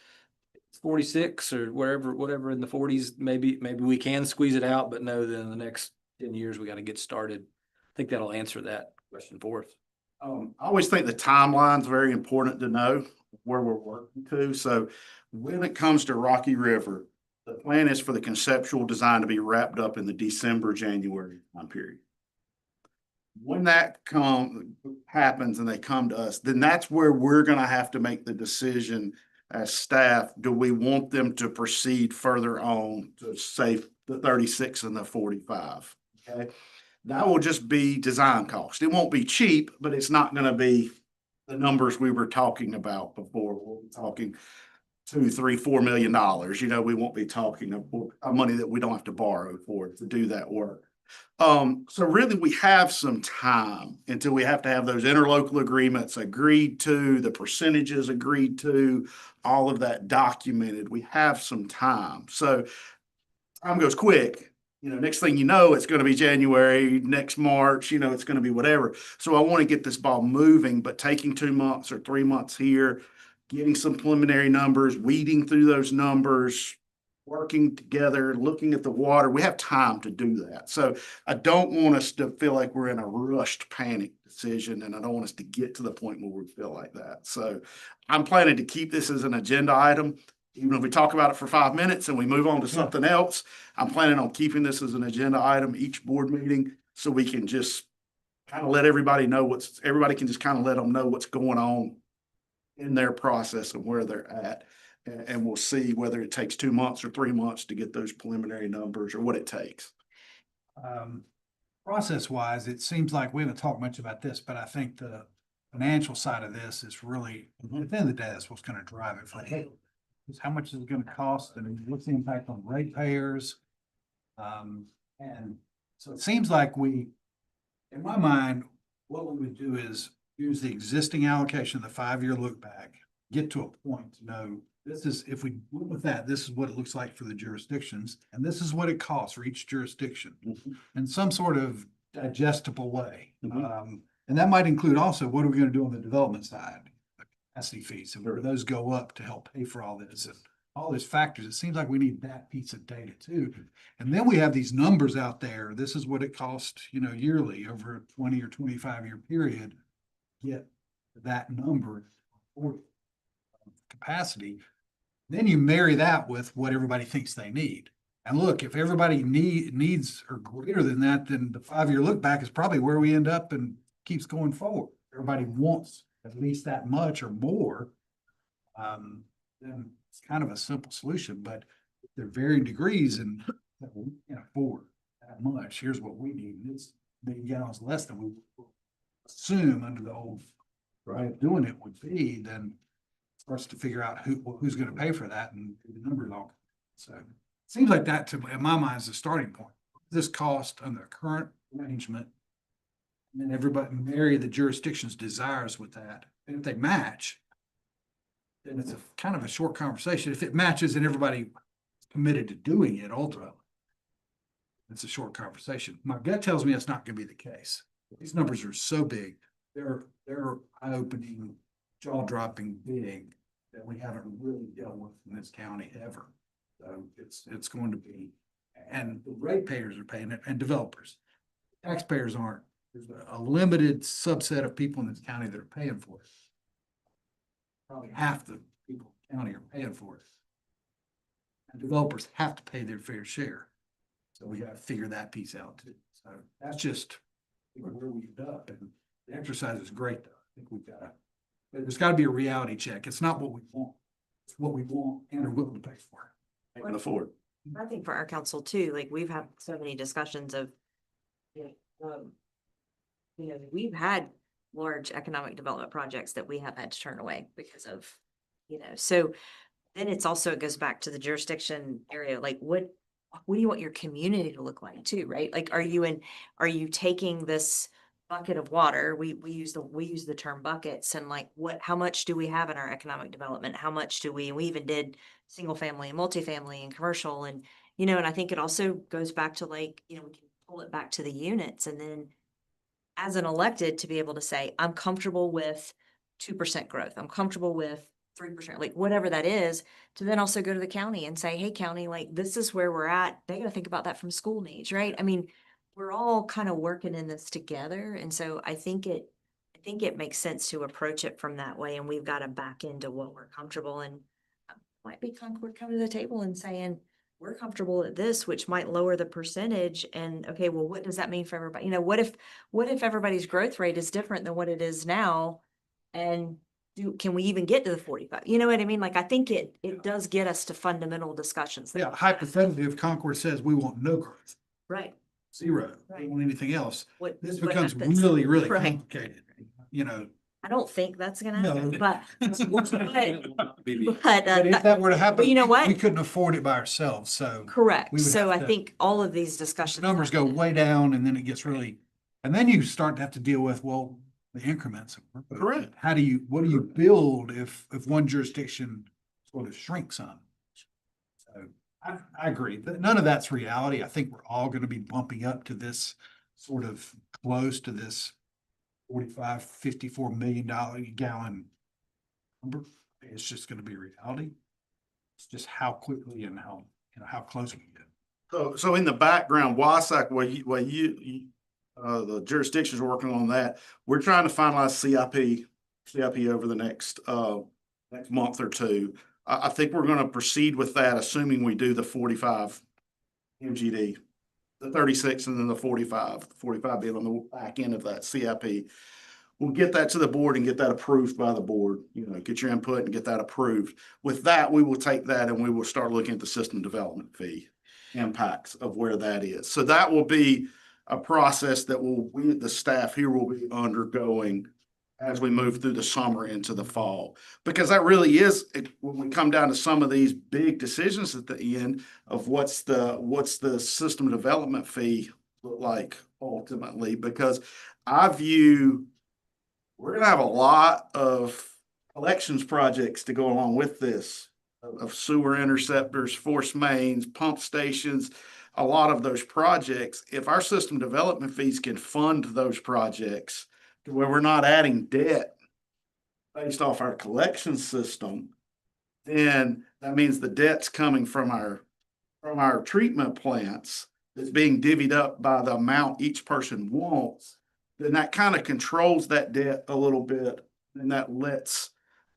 46 or whatever in the 40s, maybe we can squeeze it out, but know that in the next 10 years, we gotta get started. I think that'll answer that question for us. I always think the timeline's very important to know where we're working to. So when it comes to Rocky River, the plan is for the conceptual design to be wrapped up in the December, January time period. When that happens and they come to us, then that's where we're gonna have to make the decision as staff. Do we want them to proceed further on to say the 36 and the 45? Okay. That will just be design cost. It won't be cheap, but it's not gonna be the numbers we were talking about before. We'll be talking $2, $3, $4 million. You know, we won't be talking of money that we don't have to borrow for to do that work. So really we have some time until we have to have those interlocal agreements agreed to, the percentages agreed to, all of that documented. We have some time. So time goes quick. You know, next thing you know, it's going to be January, next March, you know, it's going to be whatever. So I want to get this ball moving, but taking 2 months or 3 months here, getting some preliminary numbers, weeding through those numbers, working together, looking at the water, we have time to do that. So I don't want us to feel like we're in a rushed panic decision, and I don't want us to get to the point where we feel like that. So I'm planning to keep this as an agenda item. Even if we talk about it for 5 minutes and we move on to something else, I'm planning on keeping this as an agenda item each board meeting so we can just kind of let everybody know everybody can just kind of let them know what's going on in their process and where they're at. And we'll see whether it takes 2 months or 3 months to get those preliminary numbers or what it takes. Process wise, it seems like we haven't talked much about this, but I think the financial side of this is really, at the end of the day, that's what's gonna drive it. Like, is how much is it gonna cost and what's the impact on ratepayers? And so it seems like in my mind, what we would do is use the existing allocation, the 5-year look back, get to a point to know if we went with that, this is what it looks like for the jurisdictions, and this is what it costs for each jurisdiction in some sort of digestible way. And that might include also, what are we gonna do on the development side? Capacity fees, and where those go up to help pay for all this, and all these factors. It seems like we need that piece of data too. And then we have these numbers out there. This is what it costs, yearly over a 20 or 25-year period. Get that number for capacity. Then you marry that with what everybody thinks they need. And look, if everybody needs are greater than that, then the 5-year look back is probably where we end up and keeps going forward. Everybody wants at least that much or more. Then it's kind of a simple solution, but they're varying degrees and we can't afford that much. Here's what we need. And it's million gallons less than we assume under the old way of doing it would be, then for us to figure out who's going to pay for that and the numbers all. So it seems like that to, in my mind, is the starting point. This cost under the current arrangement, and then everybody marry the jurisdiction's desires with that. And if they match, then it's a kind of a short conversation. If it matches and everybody committed to doing it ultimately, it's a short conversation. My gut tells me that's not going to be the case. These numbers are so big. They're eye-opening, jaw-dropping big that we haven't really dealt with in this county ever. So it's going to be, and the ratepayers are paying it and developers. Taxpayers aren't. There's a limited subset of people in this county that are paying for it. Probably half the people in the county are paying for it. And developers have to pay their fair share. So we gotta figure that piece out too. So that's just where we end up, and the exercise is great though. I think there's gotta be a reality check. It's not what we want. It's what we want and are willing to pay for. Can afford. I think for our council too, like we've had so many discussions of, we've had large economic development projects that we have had to turn away because of, so then it's also, it goes back to the jurisdiction area, like what do you want your community to look like too, right? Like, are you taking this bucket of water? We use the term buckets, and like how much do we have in our economic development? How much do we even did single family and multifamily and commercial, and and I think it also goes back to like, we can pull it back to the units, and then as an elected to be able to say, I'm comfortable with 2% growth. I'm comfortable with 3%, like whatever that is, to then also go to the county and say, hey, county, like this is where we're at. They got to think about that from school needs, right? I mean, we're all kind of working in this together. And so I think it makes sense to approach it from that way. And we've got to back into what we're comfortable, and might be Concord coming to the table and saying, we're comfortable at this, which might lower the percentage. And okay, well, what does that mean for everybody? What if everybody's growth rate is different than what it is now? And can we even get to the 45? You know what I mean? Like, I think it does get us to fundamental discussions. Yeah, hypothetically, if Concord says we want no growth, Right. zero, we Right. don't want anything else, What this what becomes happens? really, really Right. complicated. I don't think that's gonna No. happen, but But if that were to happen, but you know what? we couldn't afford it by ourselves, so. Correct. we would So have I to- think all of these The discussions. numbers go way down and then it gets really, and then you start to have to deal with, well, the increments. Correct. What do you build if one jurisdiction sort of shrinks on? So I agree, but none of that's reality. I think we're all gonna be bumping up to this sort of close to this 54 million gallon number. It's just gonna be reality. It's just how quickly and how close we get. So in the background, WSACC, the jurisdictions are working on that. We're trying to finalize CIP over the next month or two. I think we're gonna proceed with that, assuming we do the 45 MGD, the 36 and then the 45 being on the back end of that CIP. We'll get that to the board and get that approved by the board, get your input and get that approved. With that, we will take that and we will start looking at the system development fee impacts of where that is. So that will be a process that the staff here will be undergoing as we move through the summer into the fall. Because that really is, when we come down to some of these big decisions at the end of what's the system development fee look like ultimately, because I view we're gonna have a lot of collections projects to go along with this, of sewer interceptors, force mains, pump stations, a lot of those projects. If our system development fees can fund those projects, where we're not adding debt based off our collection system, then that means the debt's coming from our treatment plants that's being divvied up by the amount each person wants, then that kind of controls that debt a little bit, and that lets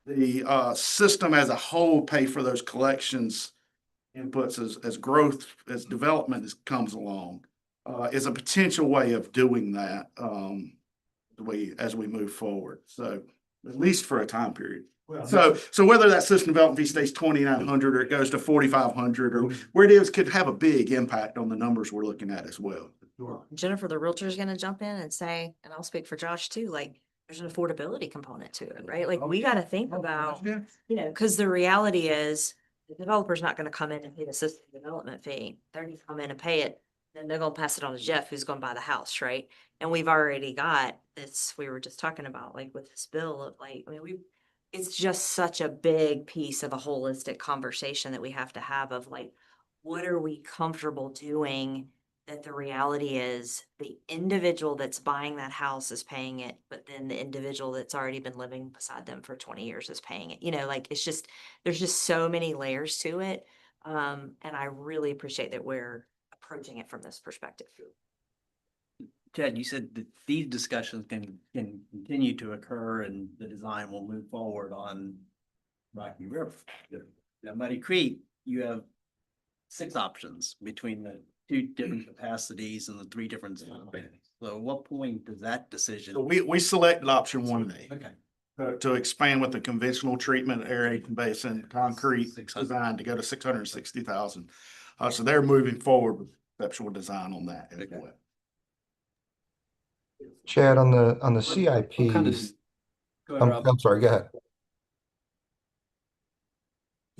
the system as a whole pay for those collections inputs as growth, as development comes along, is a potential way of doing that, as we move forward. So at least for a time period. Well, So whether that system development fee stays 2,900 or it goes to 4,500 or where it is, could have a big impact on the numbers we're looking at as well. sure. Jennifer, the realtor, is gonna jump in and say, and I'll speak for Josh too, like, there's an affordability component to it, right? Like, we gotta think about, Yeah. you know, cause the reality is the developer's not gonna come in and pay the system development fee. They're gonna come in and pay it. Then they're gonna pass it on to Jeff, who's gonna buy the house, right? And we've already got this, we were just talking about, like, with this bill of like, I mean, it's just such a big piece of a holistic conversation that we have to have of like, what are we comfortable doing? That the reality is the individual that's buying that house is paying it, but then the individual that's already been living beside them for 20 years is paying it. You know, like, it's just, there's just so many layers to it. And I really appreciate that we're approaching it from this perspective. Ted, you said that these discussions can continue to occur and the design will move forward on Rocky River. Now Muddy Creek, you have 6 options between the 2 different capacities and the 3 different zones. So at what point does that decision? So we selected option 1A. Okay. To expand with the conventional treatment aerating basin concrete 600. design to go to 660,000. So they're moving forward with conceptual design on that as Okay. well. Chad, on the CIP, What kind of Go ahead, Rob. I'm sorry, go ahead.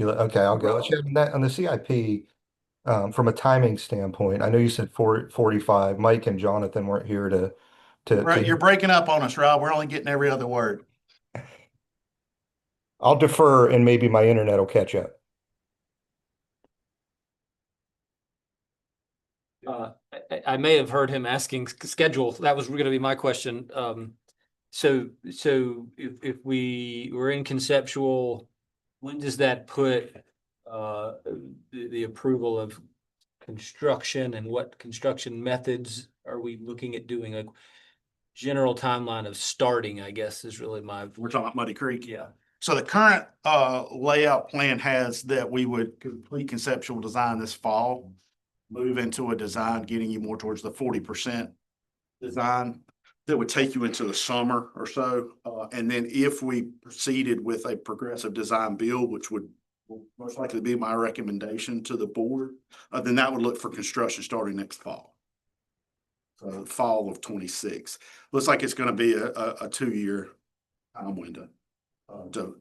Okay, I'll go. Rob. Chad, on the CIP, from a timing standpoint, I know you said 45. Mike and Jonathan weren't here to Right, you're breaking up on us, Rob. We're only getting every other word. I'll defer and maybe my internet will catch up. I may have heard him asking schedule. That was gonna be my question. So if we were in conceptual, when does that put the approval of construction, and what construction methods are we looking at doing? A general timeline of starting, I guess, is really We're talking about Muddy Creek. yeah. So the current layout plan has that we would complete conceptual design this fall, move into a design getting you more towards the 40% design that would take you into the summer or so. And then if we proceeded with a progressive design build, which will most likely be my recommendation to the board, then that would look for construction starting next fall. So fall of 26. Looks like it's going to be a 2-year time window to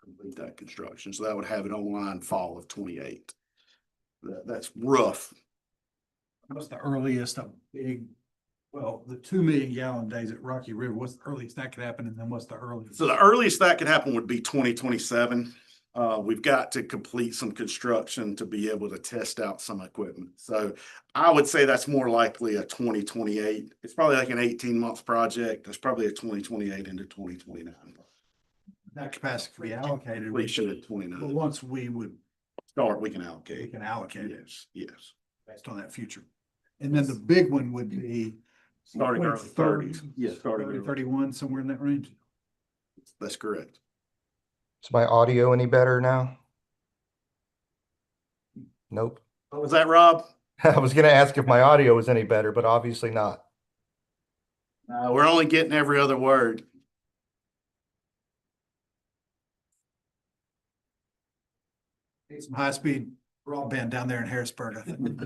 complete that construction. So that would have it online fall of 28. That's rough. What's the earliest a big, well, the 2 million gallon days at Rocky River, what's the earliest that could happen? And then what's the earliest? So the earliest that could happen would be 2027. We've got to complete some construction to be able to test out some equipment. So I would say that's more likely a 2028. It's probably like an 18-month project. That's probably a 2028 into 2029. That capacity could be allocated. We should at But 29. once we would, Start, we can we allocate. can allocate it Yes. based on that future. And then the big one would be. Starting early 30s. Yeah, starting 30, early. 31, somewhere in that range. That's correct. Is my audio any better now? Nope. What was that, Rob? I was gonna ask if my audio was any better, but obviously not. We're only getting every other word. Need some high-speed broadband down there in Harrisburg, I think.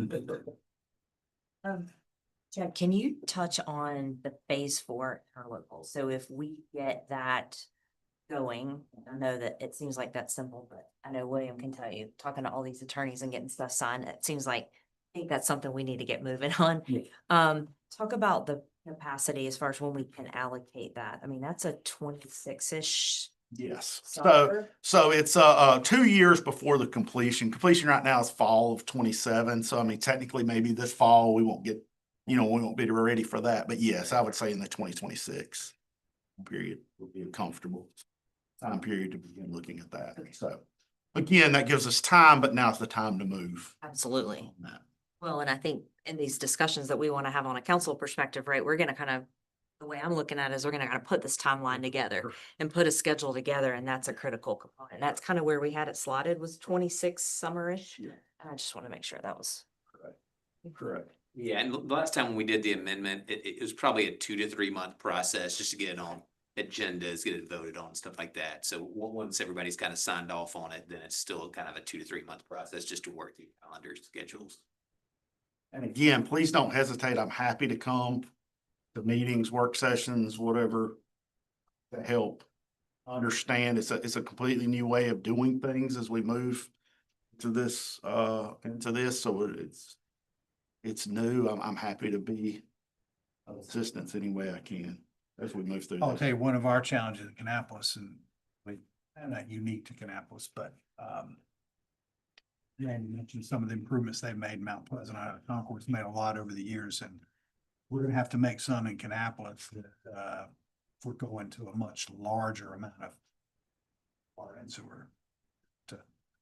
Chad, can you touch on the phase 4 interlocal? So if we get that going, I know that it seems like that's simple, but I know William can tell you, talking to all these attorneys and getting stuff signed, it seems like, I think that's something we need to get moving on. Talk about the capacity as far as when we can allocate that. I mean, that's a 26-ish. Yes. summer. So it's 2 years before the completion. Completion right now is fall of 27. So I mean, technically maybe this fall we won't get you know, we won't be ready for that. But yes, I would say in the 2026 period would be a comfortable time period to begin looking at that. So again, that gives us time, but now's the time to move. Absolutely. on that. Well, and I think in these discussions that we want to have on a council perspective, right, we're gonna kind of, the way I'm looking at it is we're gonna kind of put this timeline together and put a schedule together, and that's a critical component. That's kind of where we had it slotted, was 26 summerish. Yeah. And I just want to make sure that was. Correct. Yeah, and the last time when we did the amendment, it was probably a 2 to 3 month process just to get it on agendas, get it voted on, stuff like that. So once everybody's kind of signed off on it, then it's still kind of a 2 to 3 month process just to work through calendar schedules. And again, please don't hesitate. I'm happy to come to meetings, work sessions, whatever, to help understand. It's a completely new way of doing things as we move to this, So it's new. I'm happy to be of assistance any way I can as we move through I'll this. tell you, one of our challenges at Kannapolis, and not unique to Kannapolis, but, yeah, you mentioned some of the improvements they've made in Mount Pleasant. Concord's made a lot over the years, and we're gonna have to make some in Kannapolis that, if we're going to a much larger amount of water and sewer.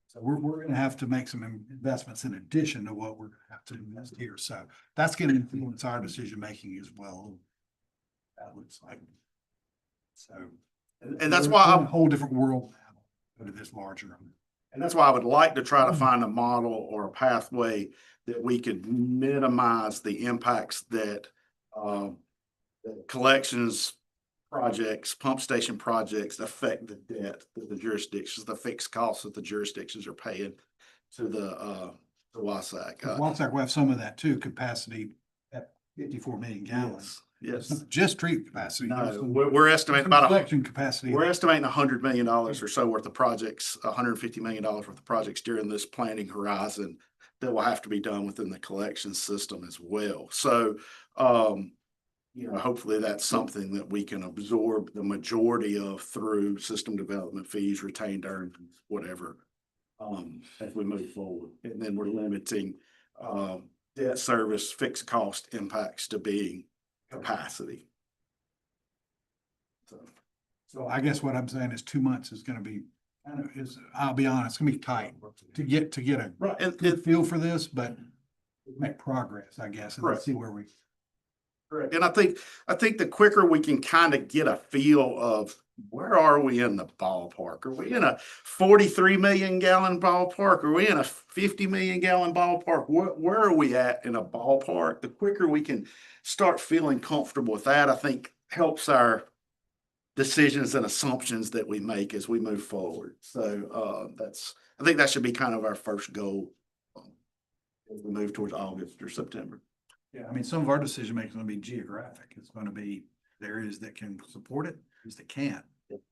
So we're gonna have to make some investments in addition to what we're gonna have to invest here. So that's gonna influence our decision making as well. That looks like. So. And that's we're why in a whole different world now, go to this larger. And that's why I would like to try to find a model or a pathway that we could minimize the impacts that that collections projects, pump station projects affect the debt that the jurisdictions, the fixed costs that the jurisdictions are paying to the WSAC. WSAC will have some of that too, capacity at 54 million gallons. Yes, It's not just treatment capacity. no, There's some- we're estimating some about collection capacity. we're estimating $100 million or so worth of projects, $150 million worth of projects during this planning horizon that will have to be done within the collection system as well. So, you know, hopefully that's something that we can absorb the majority of through system development fees, retained earnings, whatever, as we move forward. And then we're limiting, debt service, fixed cost impacts to being capacity. So I guess what I'm saying is 2 months is gonna be, I'll be honest, it's gonna be tight to get a Right, and good feel for this, but make progress, I guess, and Correct. let's see where we. correct. And I think the quicker we can kind of get a feel of where are we in the ballpark? Are we in a 43 million gallon ballpark? Are we in a 50 million gallon ballpark? Where are we at in a ballpark? The quicker we can start feeling comfortable with that, I think helps our decisions and assumptions that we make as we move forward. So I think that should be kind of our first goal as we move towards August or September. Yeah, I mean, some of our decision making is gonna be geographic. It's gonna be areas that can support it, areas that can't.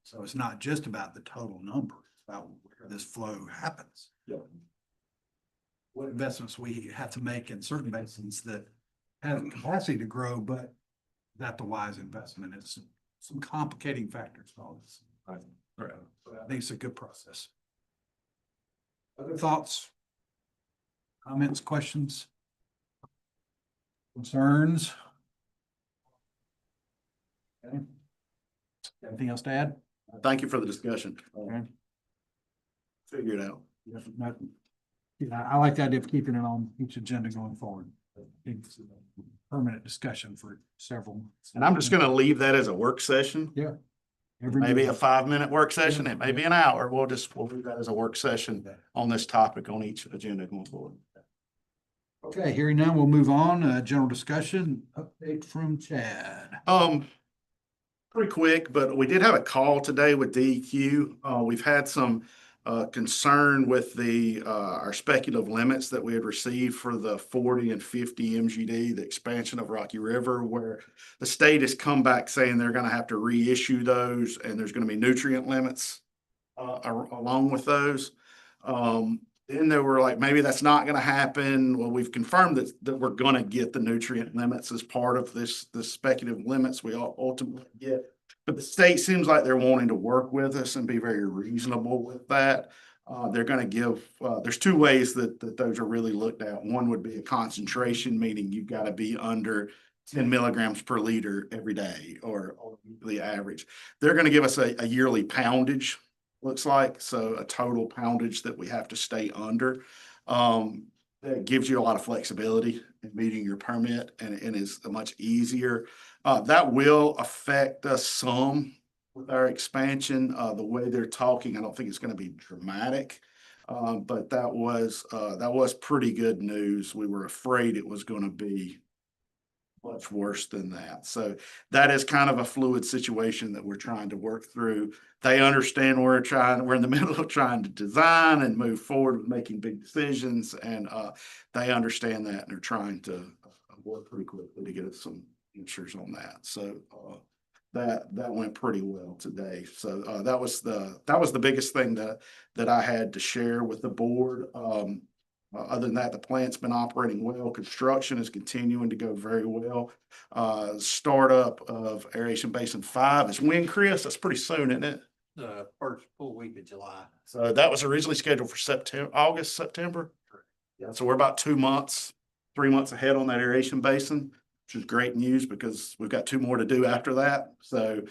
So it's not just about the total number, it's about where this flow happens. Yep. What investments we have to make in certain basins that have capacity to grow, but not the wise investment. It's some complicating factors, all this. Right. But I think it's a good process. Other thoughts? Comments, questions? Concerns? Okay. Anything else to add? Thank you for the discussion. Okay. Figure it out. Yeah, I like the idea of keeping it on each agenda going forward. It's a permanent discussion for several months. And I'm just gonna leave that as a work session. Yeah. Maybe a 5-minute work session. It may be an hour. We'll leave that as a work session on this topic on each agenda going forward. Okay, hearing none, we'll move on. General discussion, update from Chad. Pretty quick, but we did have a call today with DEQ. We've had some concern with our speculative limits that we had received for the 40 and 50 MGD, the expansion of Rocky River, where the state has come back saying they're gonna have to reissue those and there's gonna be nutrient limits along with those. Then they were like, maybe that's not gonna happen. Well, we've confirmed that we're gonna get the nutrient limits as part of the speculative limits we ultimately get. But the state seems like they're wanting to work with us and be very reasonable with that. They're gonna give, there's two ways that those are really looked at. One would be a concentration, meaning you've got to be under 10 milligrams per liter every day or the average. They're gonna give us a yearly poundage, looks like, so a total poundage that we have to stay under. That gives you a lot of flexibility in meeting your permit and is much easier. That will affect us some with our expansion. The way they're talking, I don't think it's gonna be dramatic. But that was pretty good news. We were afraid it was gonna be much worse than that. So that is kind of a fluid situation that we're trying to work through. They understand we're in the middle of trying to design and move forward with making big decisions. And they understand that and they're trying to work pretty quickly to get us some answers on that. So that went pretty well today. So that was the biggest thing that I had to share with the board. Other than that, the plant's been operating well. Construction is continuing to go very well. Startup of Aeration Basin 5 is when, Chris? That's pretty soon, isn't it? The first full week of July. So that was originally scheduled for August, September. Yeah, so we're about 2 months, 3 months ahead on that aeration basin, which is great news because we've got 2 more to do after that. So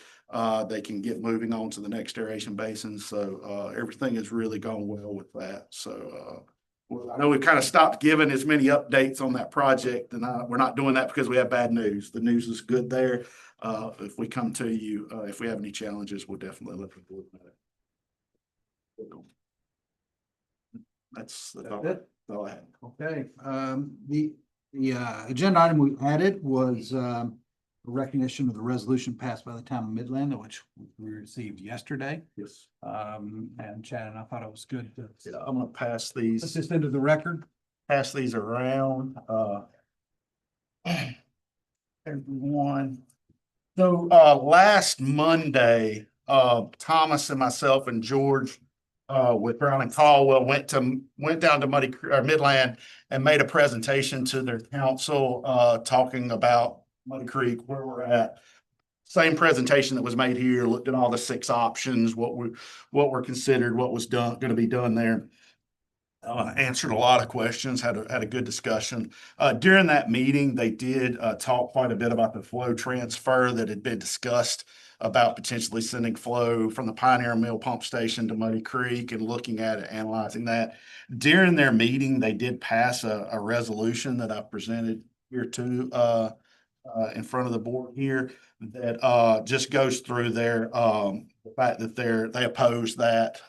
they can get moving on to the next aeration basin. So everything has really gone well with that. So I know we've kind of stopped giving as many updates on that project, and we're not doing that because we have bad news. The news is good there. If we come to you, if we have any challenges, we'll definitely let the board know. That's all I had. Okay, the agenda item we added was recognition of the resolution passed by the town of Midland, which we received yesterday. Yes. And Chad and I thought it was good to Yeah, I'm gonna pass put these this into the record. around. Everyone. So last Monday, Thomas and myself and George with Brown and Caldwell went down to Midland and made a presentation to their council talking about Muddy Creek, where we're at. Same presentation that was made here, looked at all the 6 options, what were considered, what was going to be done there. Answered a lot of questions, had a good discussion. During that meeting, they did talk quite a bit about the flow transfer that had been discussed about potentially sending flow from the Pioneer Mill pump station to Muddy Creek and looking at it, analyzing that. During their meeting, they did pass a resolution that I presented here too, in front of the board here that just goes through the fact that they oppose that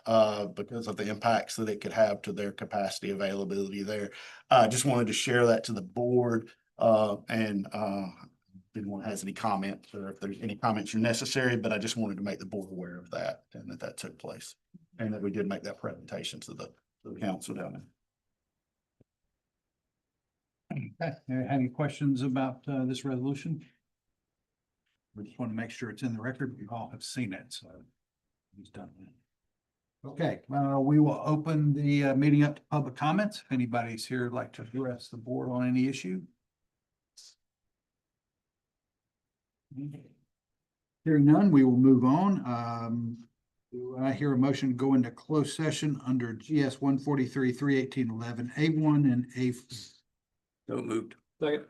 because of the impacts that it could have to their capacity availability there. I just wanted to share that to the board and if anyone has any comments or if there's any comments are necessary, but I just wanted to make the board aware of that and that took place and that we did make that presentation to the council down there. Okay, any questions about this resolution? We just want to make sure it's in the record. We all have seen it, so he's done that. Okay, we will open the meeting up to public comments. If anybody's here would like to address the board on any issue. Hearing none, we will move on. Do I hear a motion to go into closed session under GS 143-318-11A1 and A? So moved. Second.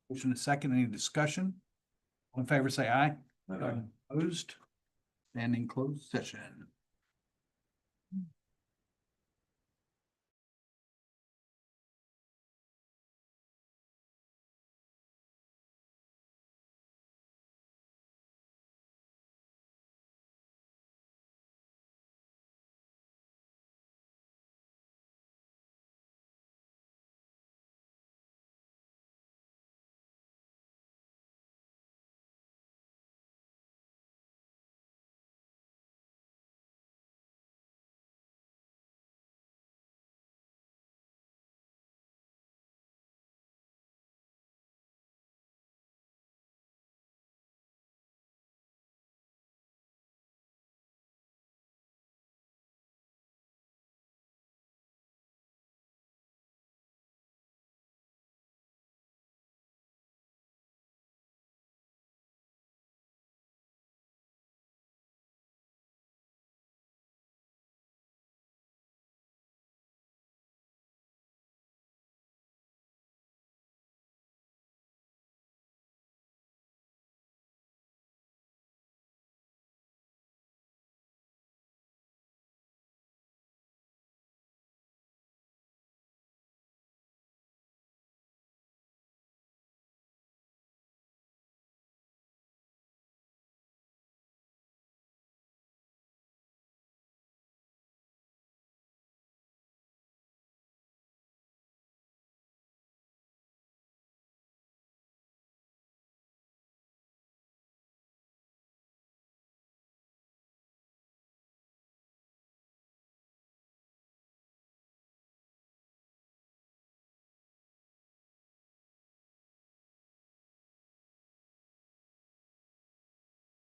Motion is second. Any discussion? All in favor, say aye. Aye. Opposed? Standing closed session.